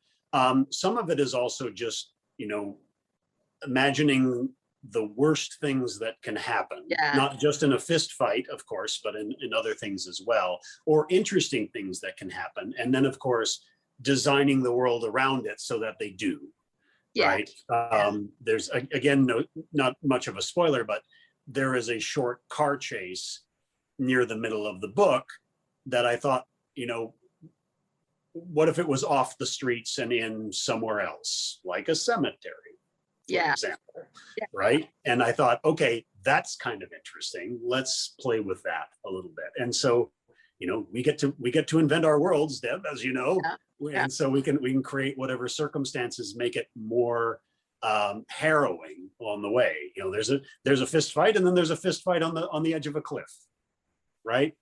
Some of it is also just, imagining the worst things that can happen, not just in a fist fight, of course, but in other things as well, or interesting things that can happen. And then, of course, designing the world around it so that they do, right? There's, again, not much of a spoiler, but there is a short car chase near the middle of the book that I thought, what if it was off the streets and in somewhere else, like a cemetery? For example, right? And I thought, okay, that's kind of interesting. Let's play with that a little bit. And so, we get to invent our worlds, Deb, as you know, and so we can create whatever circumstances make it more harrowing along the way. There's a fist fight, and then there's a fist fight on the edge of a cliff, right?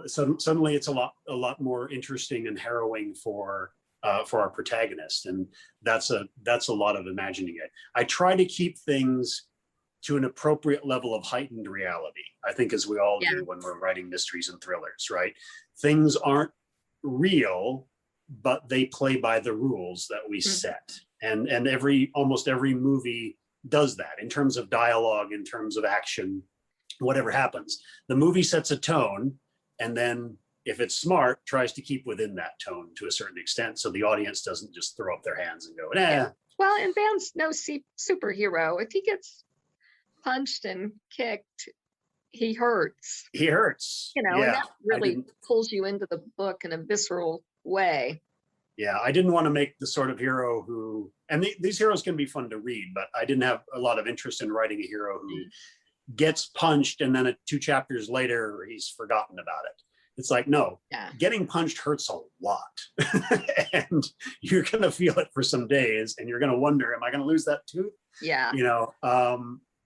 Suddenly it's a lot more interesting and harrowing for our protagonist, and that's a lot of imagining it. I try to keep things to an appropriate level of heightened reality, I think, as we all do when we're writing mysteries and thrillers, right? Things aren't real, but they play by the rules that we set, and almost every movie does that in terms of dialogue, in terms of action, whatever happens. The movie sets a tone, and then if it's smart, tries to keep within that tone to a certain extent, so the audience doesn't just throw up their hands and go, "Eh." Well, and Van's no superhero. If he gets punched and kicked, he hurts. He hurts. And Yeah, that really pulls you into the book in a visceral way. Yeah, I didn't want to make the sort of hero who, and these heroes can be fun to read, but I didn't have a lot of interest in writing a hero who gets punched and then 2 chapters later he's forgotten about it. It's like, no, getting punched hurts a lot. And you're going to feel it for some days, and you're going to wonder, am I going to lose that tooth? Yeah.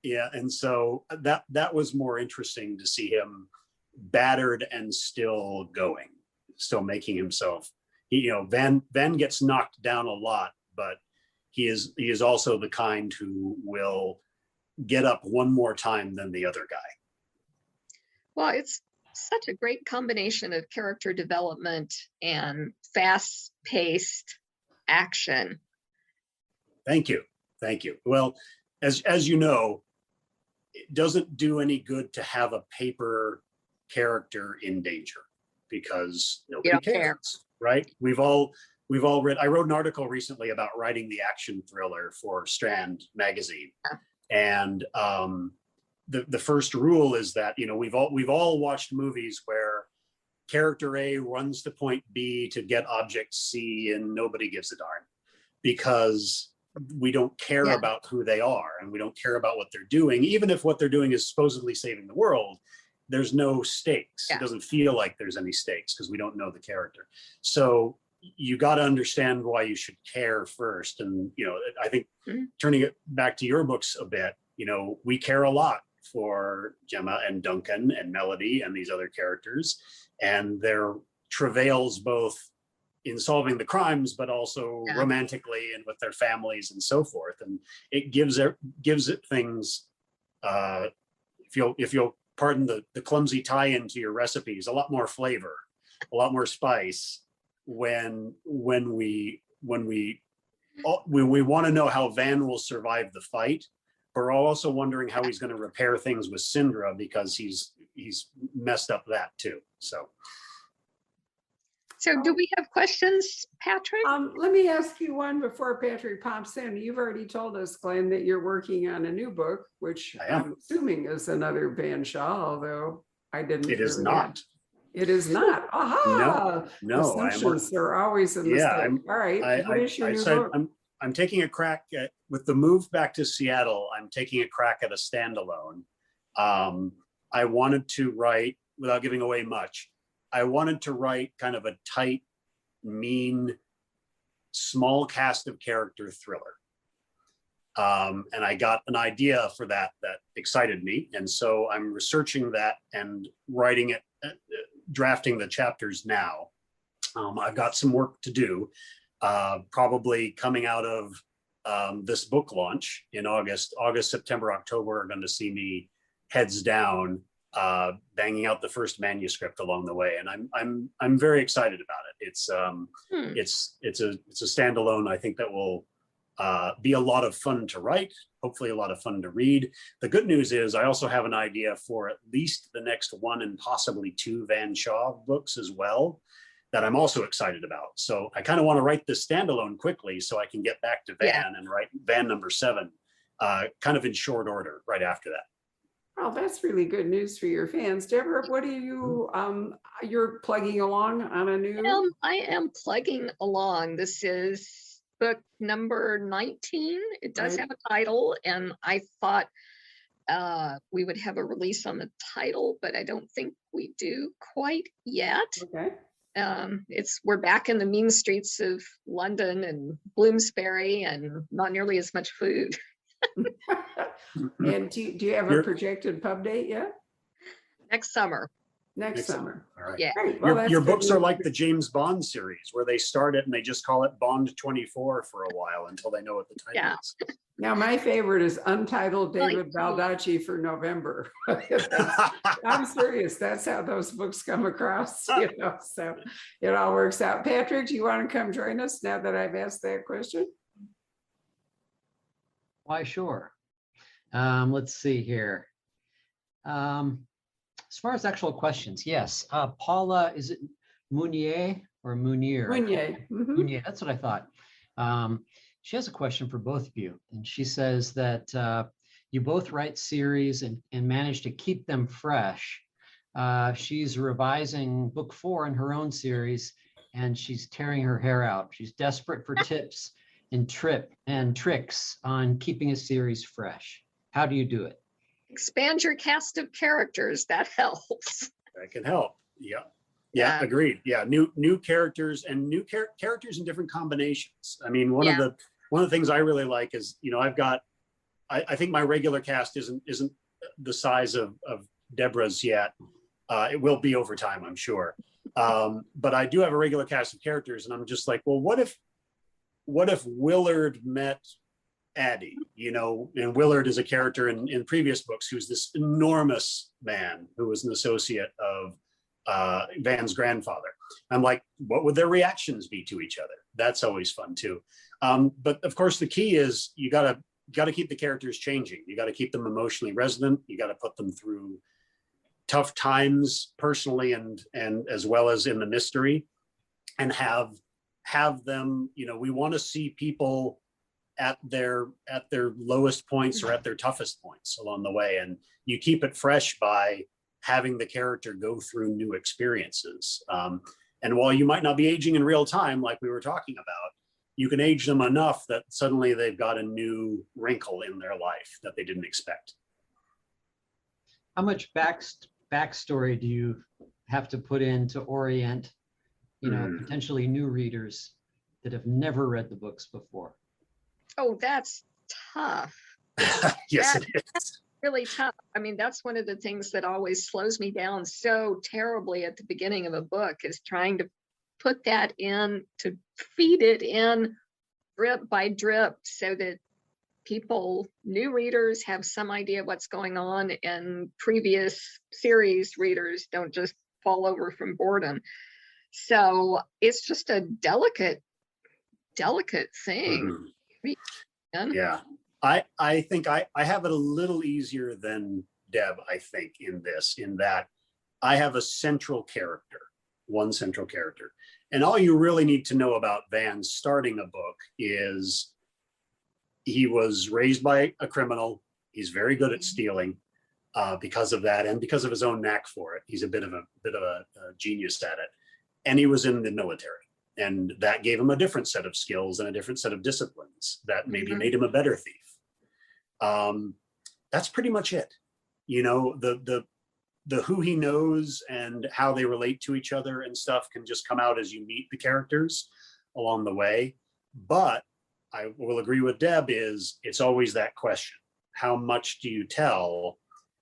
Yeah. And so that was more interesting to see him battered and still going, still making himself. Van gets knocked down a lot, but he is also the kind who will get up one more time than the other guy. Well, it's such a great combination of character development and fast-paced action. Thank you. Well, as you know, it doesn't do any good to have a paper character in danger, because nobody cares, right? We've all read. I wrote an article recently about writing the action thriller for Strand magazine, and the first rule is that we've all watched movies where character A runs to point B to get object C, and nobody gives a darn, because we don't care about who they are, and we don't care about what they're doing. Even if what they're doing is supposedly saving the world, there's no stakes. It doesn't feel like there's any stakes because we don't know the character. So you got to understand why you should care first. And, I think turning it back to your books a bit, we care a lot for Gemma and Duncan and Melody and these other characters, and their travails both in solving the crimes, but also romantically and with their families and so forth. And it gives it things, if you'll pardon the clumsy tie-in to your recipes, a lot more flavor, a lot more spice when we want to know how Van will survive the fight. We're also wondering how he's going to repair things with Syndra, because he's messed up that too. So do we have questions, Patrick? Let me ask you one before Patrick pops in. You've already told us, Glenn, that you're working on a new book, which I'm assuming is another Van Shaw, although I didn't. It is not. It is not. Aha! No. Assumptions are always a mistake. All right. What is your new book? I'm taking a crack at, with the move back to Seattle, I'm taking a crack at a standalone. I wanted to write, without giving away much, I wanted to write kind of a tight, mean, small cast of character thriller. And I got an idea for that excited me. And so I'm researching that and writing it, drafting the chapters now. I've got some work to do, probably coming out of this book launch in August, September, October are going to see me heads down, banging out the first manuscript along the way, and I'm very excited about it. It's a standalone. I think that will be a lot of fun to write, hopefully a lot of fun to read. The good news is I also have an idea for at least the next 1 and possibly 2 Van Shaw books as well, that I'm also excited about. So I kind of want to write this standalone quickly so I can get back to Van and write Van number 7 kind of in short order right after that. Oh, that's really good news for your fans. Deborah, what are you, you're plugging along on a new? I am plugging along. This is book number 19. It does have a title, and I thought we would have a release on the title, but I don't think we do quite yet. Okay. We're back in the mean streets of London and Bloomsbury, and not nearly as much food. And do you have a projected pub date yet? Next summer. Next summer. All right. Yeah. Great. Well, your books are like the James Bond series, where they start it and they just call it Bond 24 for a while until they know what the title is. Now, my favorite is Untitled David Baldacci for November. I'm serious. That's how those books come across, so it all works out. Patrick, do you want to come join us now that I've asked that question? Why, sure. Let's see here. As far as actual questions, yes. Paula, is it Munier or Munir? Winier. Mhm. Munier, that's what I thought. She has a question for both of you. And she says that you both write series and manage to keep them fresh. She's revising book 4 in her own series, and she's tearing her hair out. She's desperate for tips and tricks on keeping a series fresh. How do you do it? Expand your cast of characters. That helps. That can help. Yeah. Yeah. Agreed. Yeah, new characters and new characters in different combinations. I mean, one of the things I really like is, I think my regular cast isn't the size of Deborah's yet. It will be over time, I'm sure. But I do have a regular cast of characters, and I'm just like, well, what if Willard met Addie? And Willard is a character in previous books who's this enormous man who was an associate of Van's grandfather. I'm like, what would their reactions be to each other? That's always fun too. But of course, the key is you gotta keep the characters changing. You gotta keep them emotionally resonant. You gotta put them through tough times personally and as well as in the mystery, and have them. We want to see people at their lowest points or at their toughest points along the way, and you keep it fresh by having the character go through new experiences. And while you might not be aging in real time, like we were talking about, you can age them enough that suddenly they've got a new wrinkle in their life that they didn't expect. How much backstory do you have to put in to orient, potentially new readers that have never read the books before? Oh, that's tough. Yes, it is. Really tough. I mean, that's one of the things that always slows me down so terribly at the beginning of a book, is trying to put that in, to feed it in drip by drip, so that new readers have some idea what's going on, and previous series readers don't just fall over from boredom. So it's just a delicate thing. Mm-hmm. Yeah. I think I have it a little easier than Deb, I think, in that I have one central character. And all you really need to know about Van starting a book is he was raised by a criminal. He's very good at stealing because of that, and because of his own knack for it. He's a bit of a genius at it. And he was in the military. And that gave him a different set of skills and a different set of disciplines that maybe made him a better thief. That's pretty much it. The who he knows and how they relate to each other and stuff can just come out as you meet the characters along the way. But I will agree with Deb, it's always that question: how much do you tell?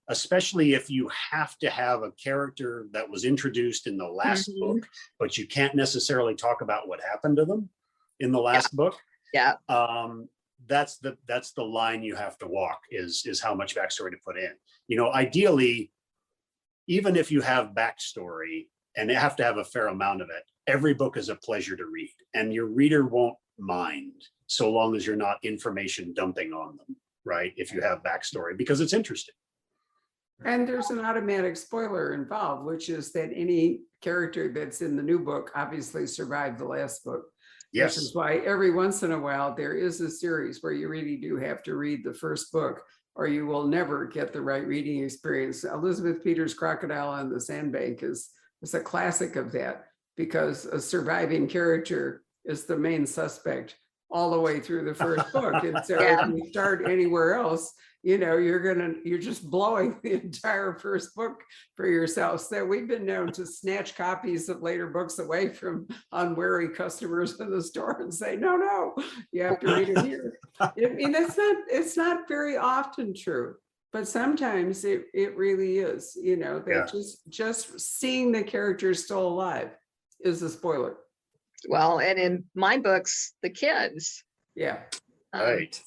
Especially if you have to have a character that was introduced in the last book, but you can't necessarily talk about what happened to them in the last book. Yeah. That's the line you have to walk, is how much backstory to put in. Ideally, even if you have backstory, and you have to have a fair amount of it, every book is a pleasure to read, and your reader won't mind, so long as you're not information dumping on them, right? If you have backstory, because it's interesting. And there's an automatic spoiler involved, which is that any character that's in the new book obviously survived the last book. Yes. Which is why every once in a while there is a series where you really do have to read the first book, or you will never get the right reading experience. Elizabeth Peters' Crocodile on the Sandbank is a classic of that, because a surviving character is the main suspect all the way through the first book. And so if you start anywhere else, you're just blowing the entire first book for yourself. So we've been known to snatch copies of later books away from unwary customers in the store and say, no, you have to read it here. I mean, it's not very often true, but sometimes it really is, that just seeing the character still alive is a spoiler. Well, and in my books, the kids. Yeah. Right.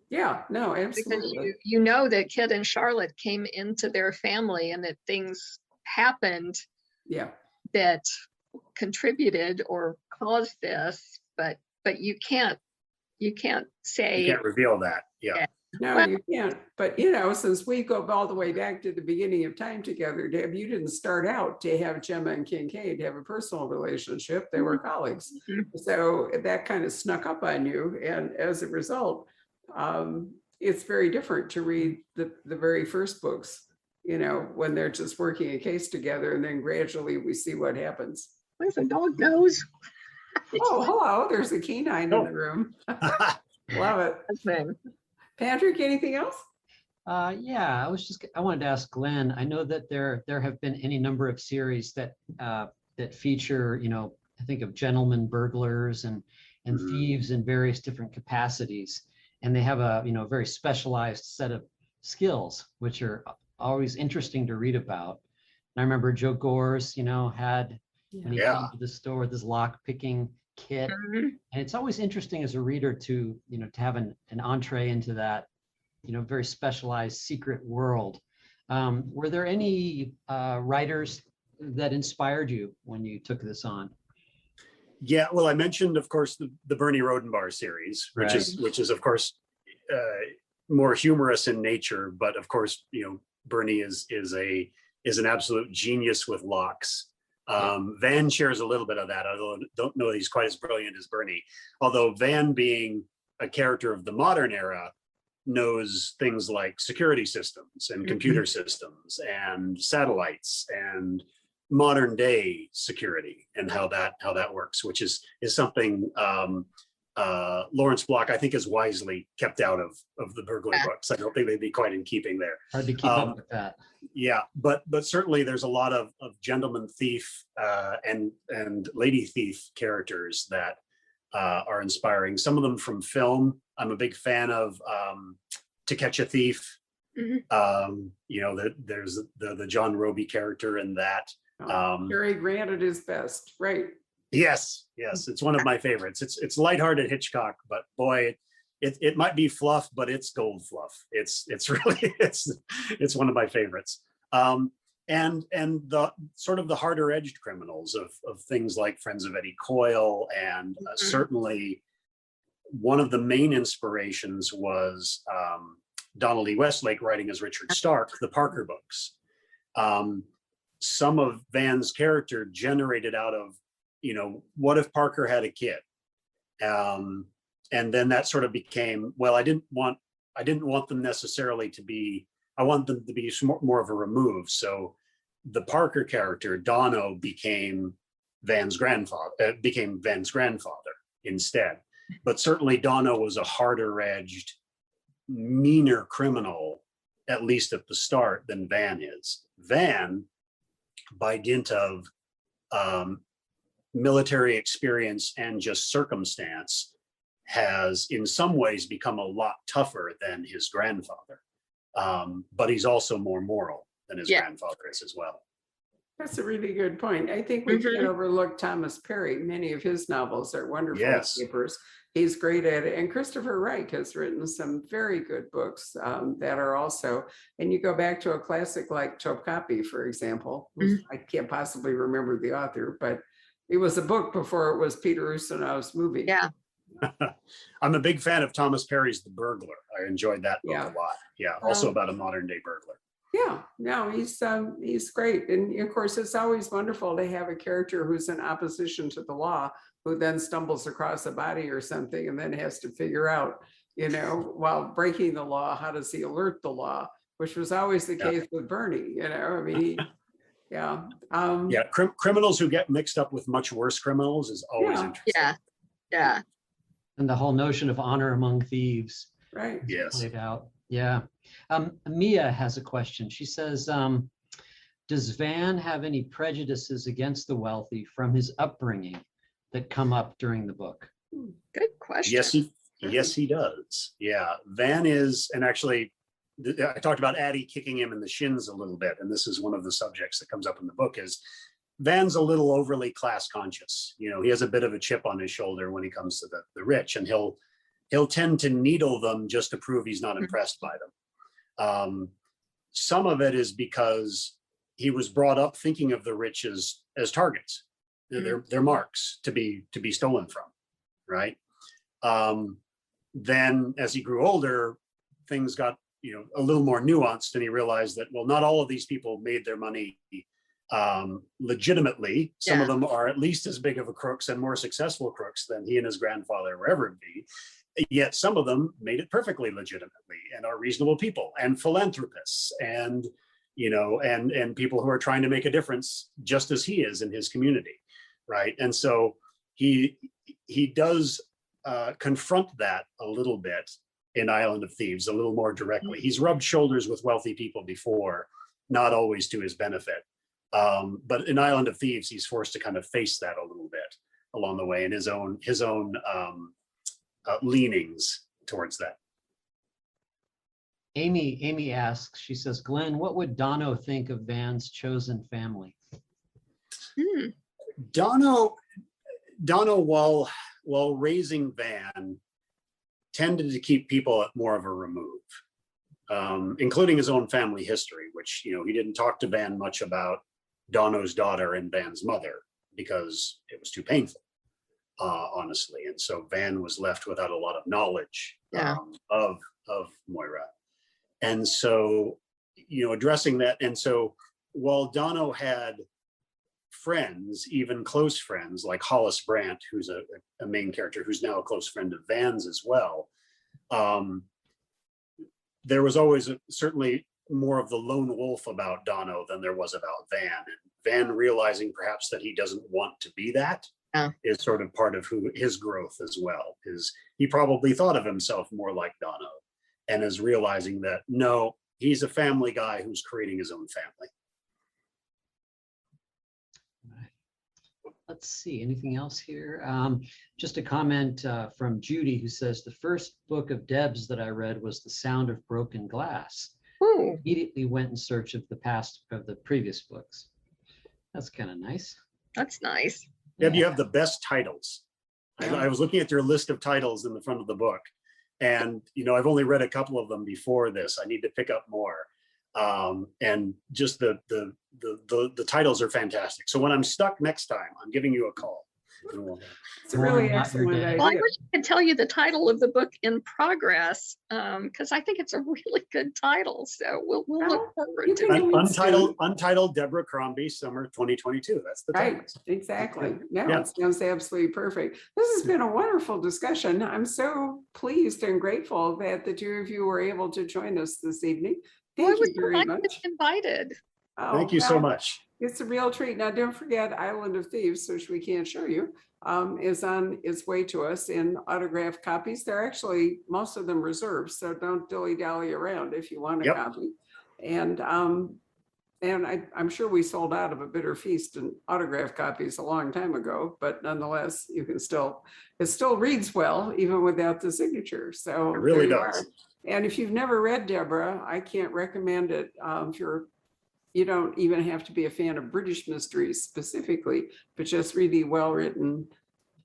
Yeah, no, absolutely. Because you know that Kit and Charlotte came into their family, and that things happened that contributed or caused this, but you can't say, you can't reveal that. Yeah. No, Well- you can't. But, since we go all the way back to the beginning of time together, Deb, you didn't start out to have Gemma and Kincaid have a personal relationship. They were colleagues. Mhm. So that kind of snuck up on you. And as a result, it's very different to read the very first books, when they're just working a case together, and then gradually we see what happens. Where's the dog nose? Oh, hello, there's a canine in the room. Love it. That's him. Patrick, anything else? Yeah, I wanted to ask Glenn, I know that there have been any number of series that feature, I think of gentlemen burglars and Mhm. thieves in various different capacities. And they have a, very specialized set of skills, which are always interesting to read about. And I remember Joe Gores, had, when he Yeah. came to the store with his lock picking kit. Mhm. And it's always interesting as a reader to, to have an entree into that, very specialized secret world. Were there any writers that inspired you when you took this on? Yeah, well, I mentioned, of course, the Bernie Rodenbar series, which is of course more humorous in nature, but of course, Bernie is an absolute genius with locks. Van shares a little bit of that, although I don't know that he's quite as brilliant as Bernie. Although Van, being a character of the modern era, knows things like security systems and computer systems and satellites and modern day security and how that works, which is something Lawrence Block, I think, is wisely kept out of the burglary books. I don't think they'd be quite in keeping there. Hard to keep up with that. Yeah, but certainly there's a lot of gentleman thief and lady thief characters that are inspiring. Some of them from film. I'm a big fan of To Catch a Thief. Mhm. There's the John Roby character in that. Cary Grant at his best, right? Yes, it's one of my favorites. It's lighthearted Hitchcock, but boy, it might be fluff, but it's gold fluff. It's really it's one of my favorites. And the sort of the harder edged criminals of things like Friends of Eddie Coyle, and certainly one of the main inspirations was Donald E. Westlake writing as Richard Stark, the Parker books. Some of Van's character generated out of, what if Parker had a kid? And then that sort of became, well, I didn't want them necessarily to be, I want them to be more of a remove. So the Parker character, Dono, became Van's grandfather instead. But certainly Dono was a harder edged, meaner criminal, at least at the start, than Van is. Van, by dint of military experience and just circumstance, has in some ways become a lot tougher than his grandfather. But he's also more moral than his grandfather is as well. That's a really good point. I think we can't overlook Thomas Perry. Many of his novels are wonderful papers. He's great at it. And Christopher Wright has written some very good books that are also, and you go back to a classic like Topkapi, for example. I can't possibly remember the author, but it was a book before it was Peter Ustinov's movie. Yeah. I'm a big fan of Thomas Perry's The Burglar. I enjoyed that book a lot. Yeah, also about a modern day burglar. Yeah, no, he's great. And of course, it's always wonderful to have a character who's in opposition to the law, who then stumbles across a body or something and then has to figure out, while breaking the law, how does he alert the law, which was always the case with Bernie, I mean, criminals who get mixed up with much worse criminals is always interesting. Yeah. And the whole notion of honor among thieves. Right. Yes. Played out. Yeah. Mia has a question. She says, does Van have any prejudices against the wealthy from his upbringing that come up during the book? Good question. Yes, he does. Yeah. Van is, and actually, I talked about Addie kicking him in the shins a little bit, and this is one of the subjects that comes up in the book, is Van's a little overly class conscious. He has a bit of a chip on his shoulder when he comes to the rich, and he'll tend to needle them just to prove he's not impressed by them. Some of it is because he was brought up thinking of the rich as targets. They're marks to be stolen from, right? Then as he grew older, things got, a little more nuanced, and he realized that, well, not all of these people made their money legitimately. Some of them are at least as big of a crooks and more successful crooks than he and his grandfather were ever be. Yet some of them made it perfectly legitimately and are reasonable people and philanthropists and, and people who are trying to make a difference just as he is in his community, right? And so he does confront that a little bit in Island of Thieves, a little more directly. He's rubbed shoulders with wealthy people before, not always to his benefit. But in Island of Thieves, he's forced to kind of face that a little bit along the way, and his own leanings towards that. Amy asks, she says, Glenn, what would Dono think of Van's chosen family? Dono, while raising Van, tended to keep people at more of a remove, including his own family history, which, he didn't talk to Van much about Dono's daughter and Van's mother because it was too painful, honestly. And so Van was left without a lot of knowledge of Moira. And so, addressing that. And so while Dono had friends, even close friends like Hollis Brandt, who's a main character who's now a close friend of Van's as well, there was always certainly more of the lone wolf about Dono than there was about Van. And Van realizing perhaps that he doesn't want to be that is sort of part of his growth as well. Is he probably thought of himself more like Dono and is realizing that, no, he's a family guy who's creating his own family. Let's see, anything else here? Just a comment from Judy, who says, the first book of Deb's that I read was The Sound of Broken Glass. Ooh. Immediately went in search of the previous books. That's kind of nice. That's nice. Deb, you have the best titles. I was looking at your list of titles in the front of the book, and I've only read a couple of them before this. I need to pick up more. And just the titles are fantastic. So when I'm stuck next time, I'm giving you a call. It's a really Not your excellent day. idea. Well, I wish I could tell you the title of the book in progress, because I think it's a really good title. So we'll look forward to it. Untitled Deborah Crombie, summer 2022. That's the title. Right, exactly. No, Yeah. it sounds absolutely perfect. This has been a wonderful discussion. I'm so pleased and grateful that the two of you were able to join us this evening. Well, Thank it was you so very nice to much. be invited. Oh, Thank you so well, much. It's a real treat. Now, don't forget Island of Thieves, which we can't show you, is on its way to us in autographed copies. They're actually, most of them reserved, so don't dilly-dally around if you want a Yep. copy. And I'm sure we sold out of a Bitter Feast and autographed copies a long time ago, but nonetheless, it still reads well, even without the signature. So It really there you does. are. And if you've never read Deborah, I can't recommend it. You don't even have to be a fan of British mysteries specifically, but just really well-written,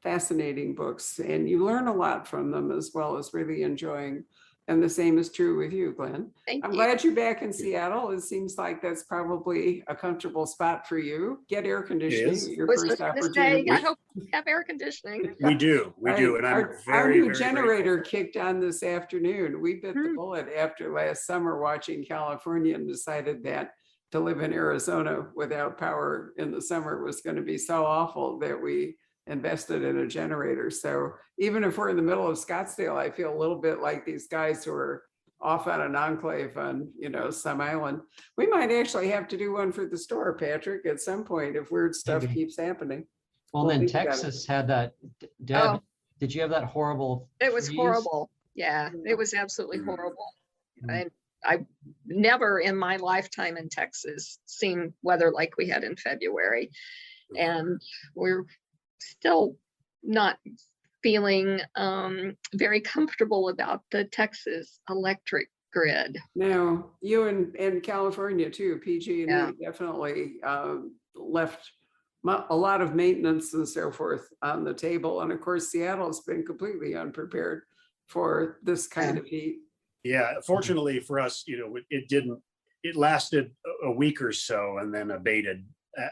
fascinating books. And you learn a lot from them as well as really enjoying. And the same is true with you, Glenn. Thank I'm you. glad you're back in Seattle. It seems like that's probably a comfortable spot for you. Get air conditioning is. at your Was first just gonna opportunity. say, I hope we have air conditioning. We do. And I'm Our very, new very generator grateful. kicked on this afternoon. We bit the bullet after last summer watching California and decided that to live in Arizona without power in the summer was going to be so awful that we invested in a generator. So even if we're in the middle of Scottsdale, I feel a little bit like these guys who are off on an enclave on, some island. We might actually have to do one for the store, Patrick, at some point if weird stuff Maybe. keeps happening. Well, We'll then think about it. Texas had that. Deb, Oh. did you have that horrible It was freeze? horrible. Yeah, it was absolutely Mm. horrible. Mm. And I've never in my lifetime in Texas seen weather like we had in February. And we're still not feeling very comfortable about the Texas electric grid. No, you and California too, PG&E Yeah. definitely left a lot of maintenance and so forth on the table. And of course, Seattle's been completely unprepared for this kind of heat. Yeah, fortunately for us, it lasted a week or so and then abated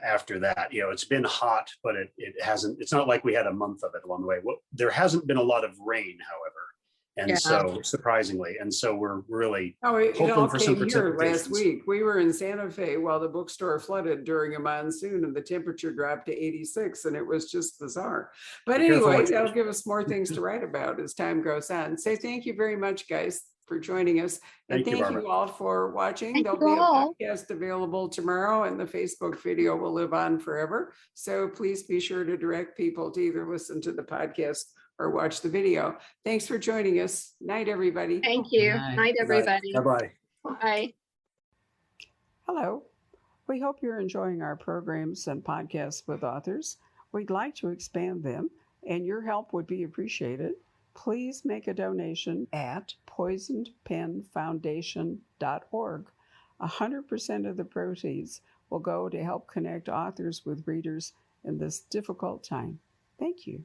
after that. It's been hot, but it's not like we had a month of it along the way. There hasn't been a lot of rain, however, And Yeah. so surprisingly, and so we're really Oh, it hoping all for some came here last precipitations. week. We were in Santa Fe while the bookstore flooded during a monsoon and the temperature dropped to 86 and it was just bizarre. But Be careful anyway, what you- that'll give us more things to write about as time goes on. Say thank you very much, guys, for joining us. And Thank you, thank Barbara. you all for watching. Thank There'll you be a all. podcast available tomorrow and the Facebook video will live on forever. So please be sure to direct people to either listen to the podcast or watch the video. Thanks for joining us. Night, everybody. Thank you. Night. Night, everybody. Bye-bye. Bye. Hello. We hope you're enjoying our programs and podcasts with authors. We'd like to expand them, and your help would be appreciated. Please make a donation at poisonedpenfoundation.org. 100% of the proceeds will go to help connect authors with readers in this difficult time. Thank you.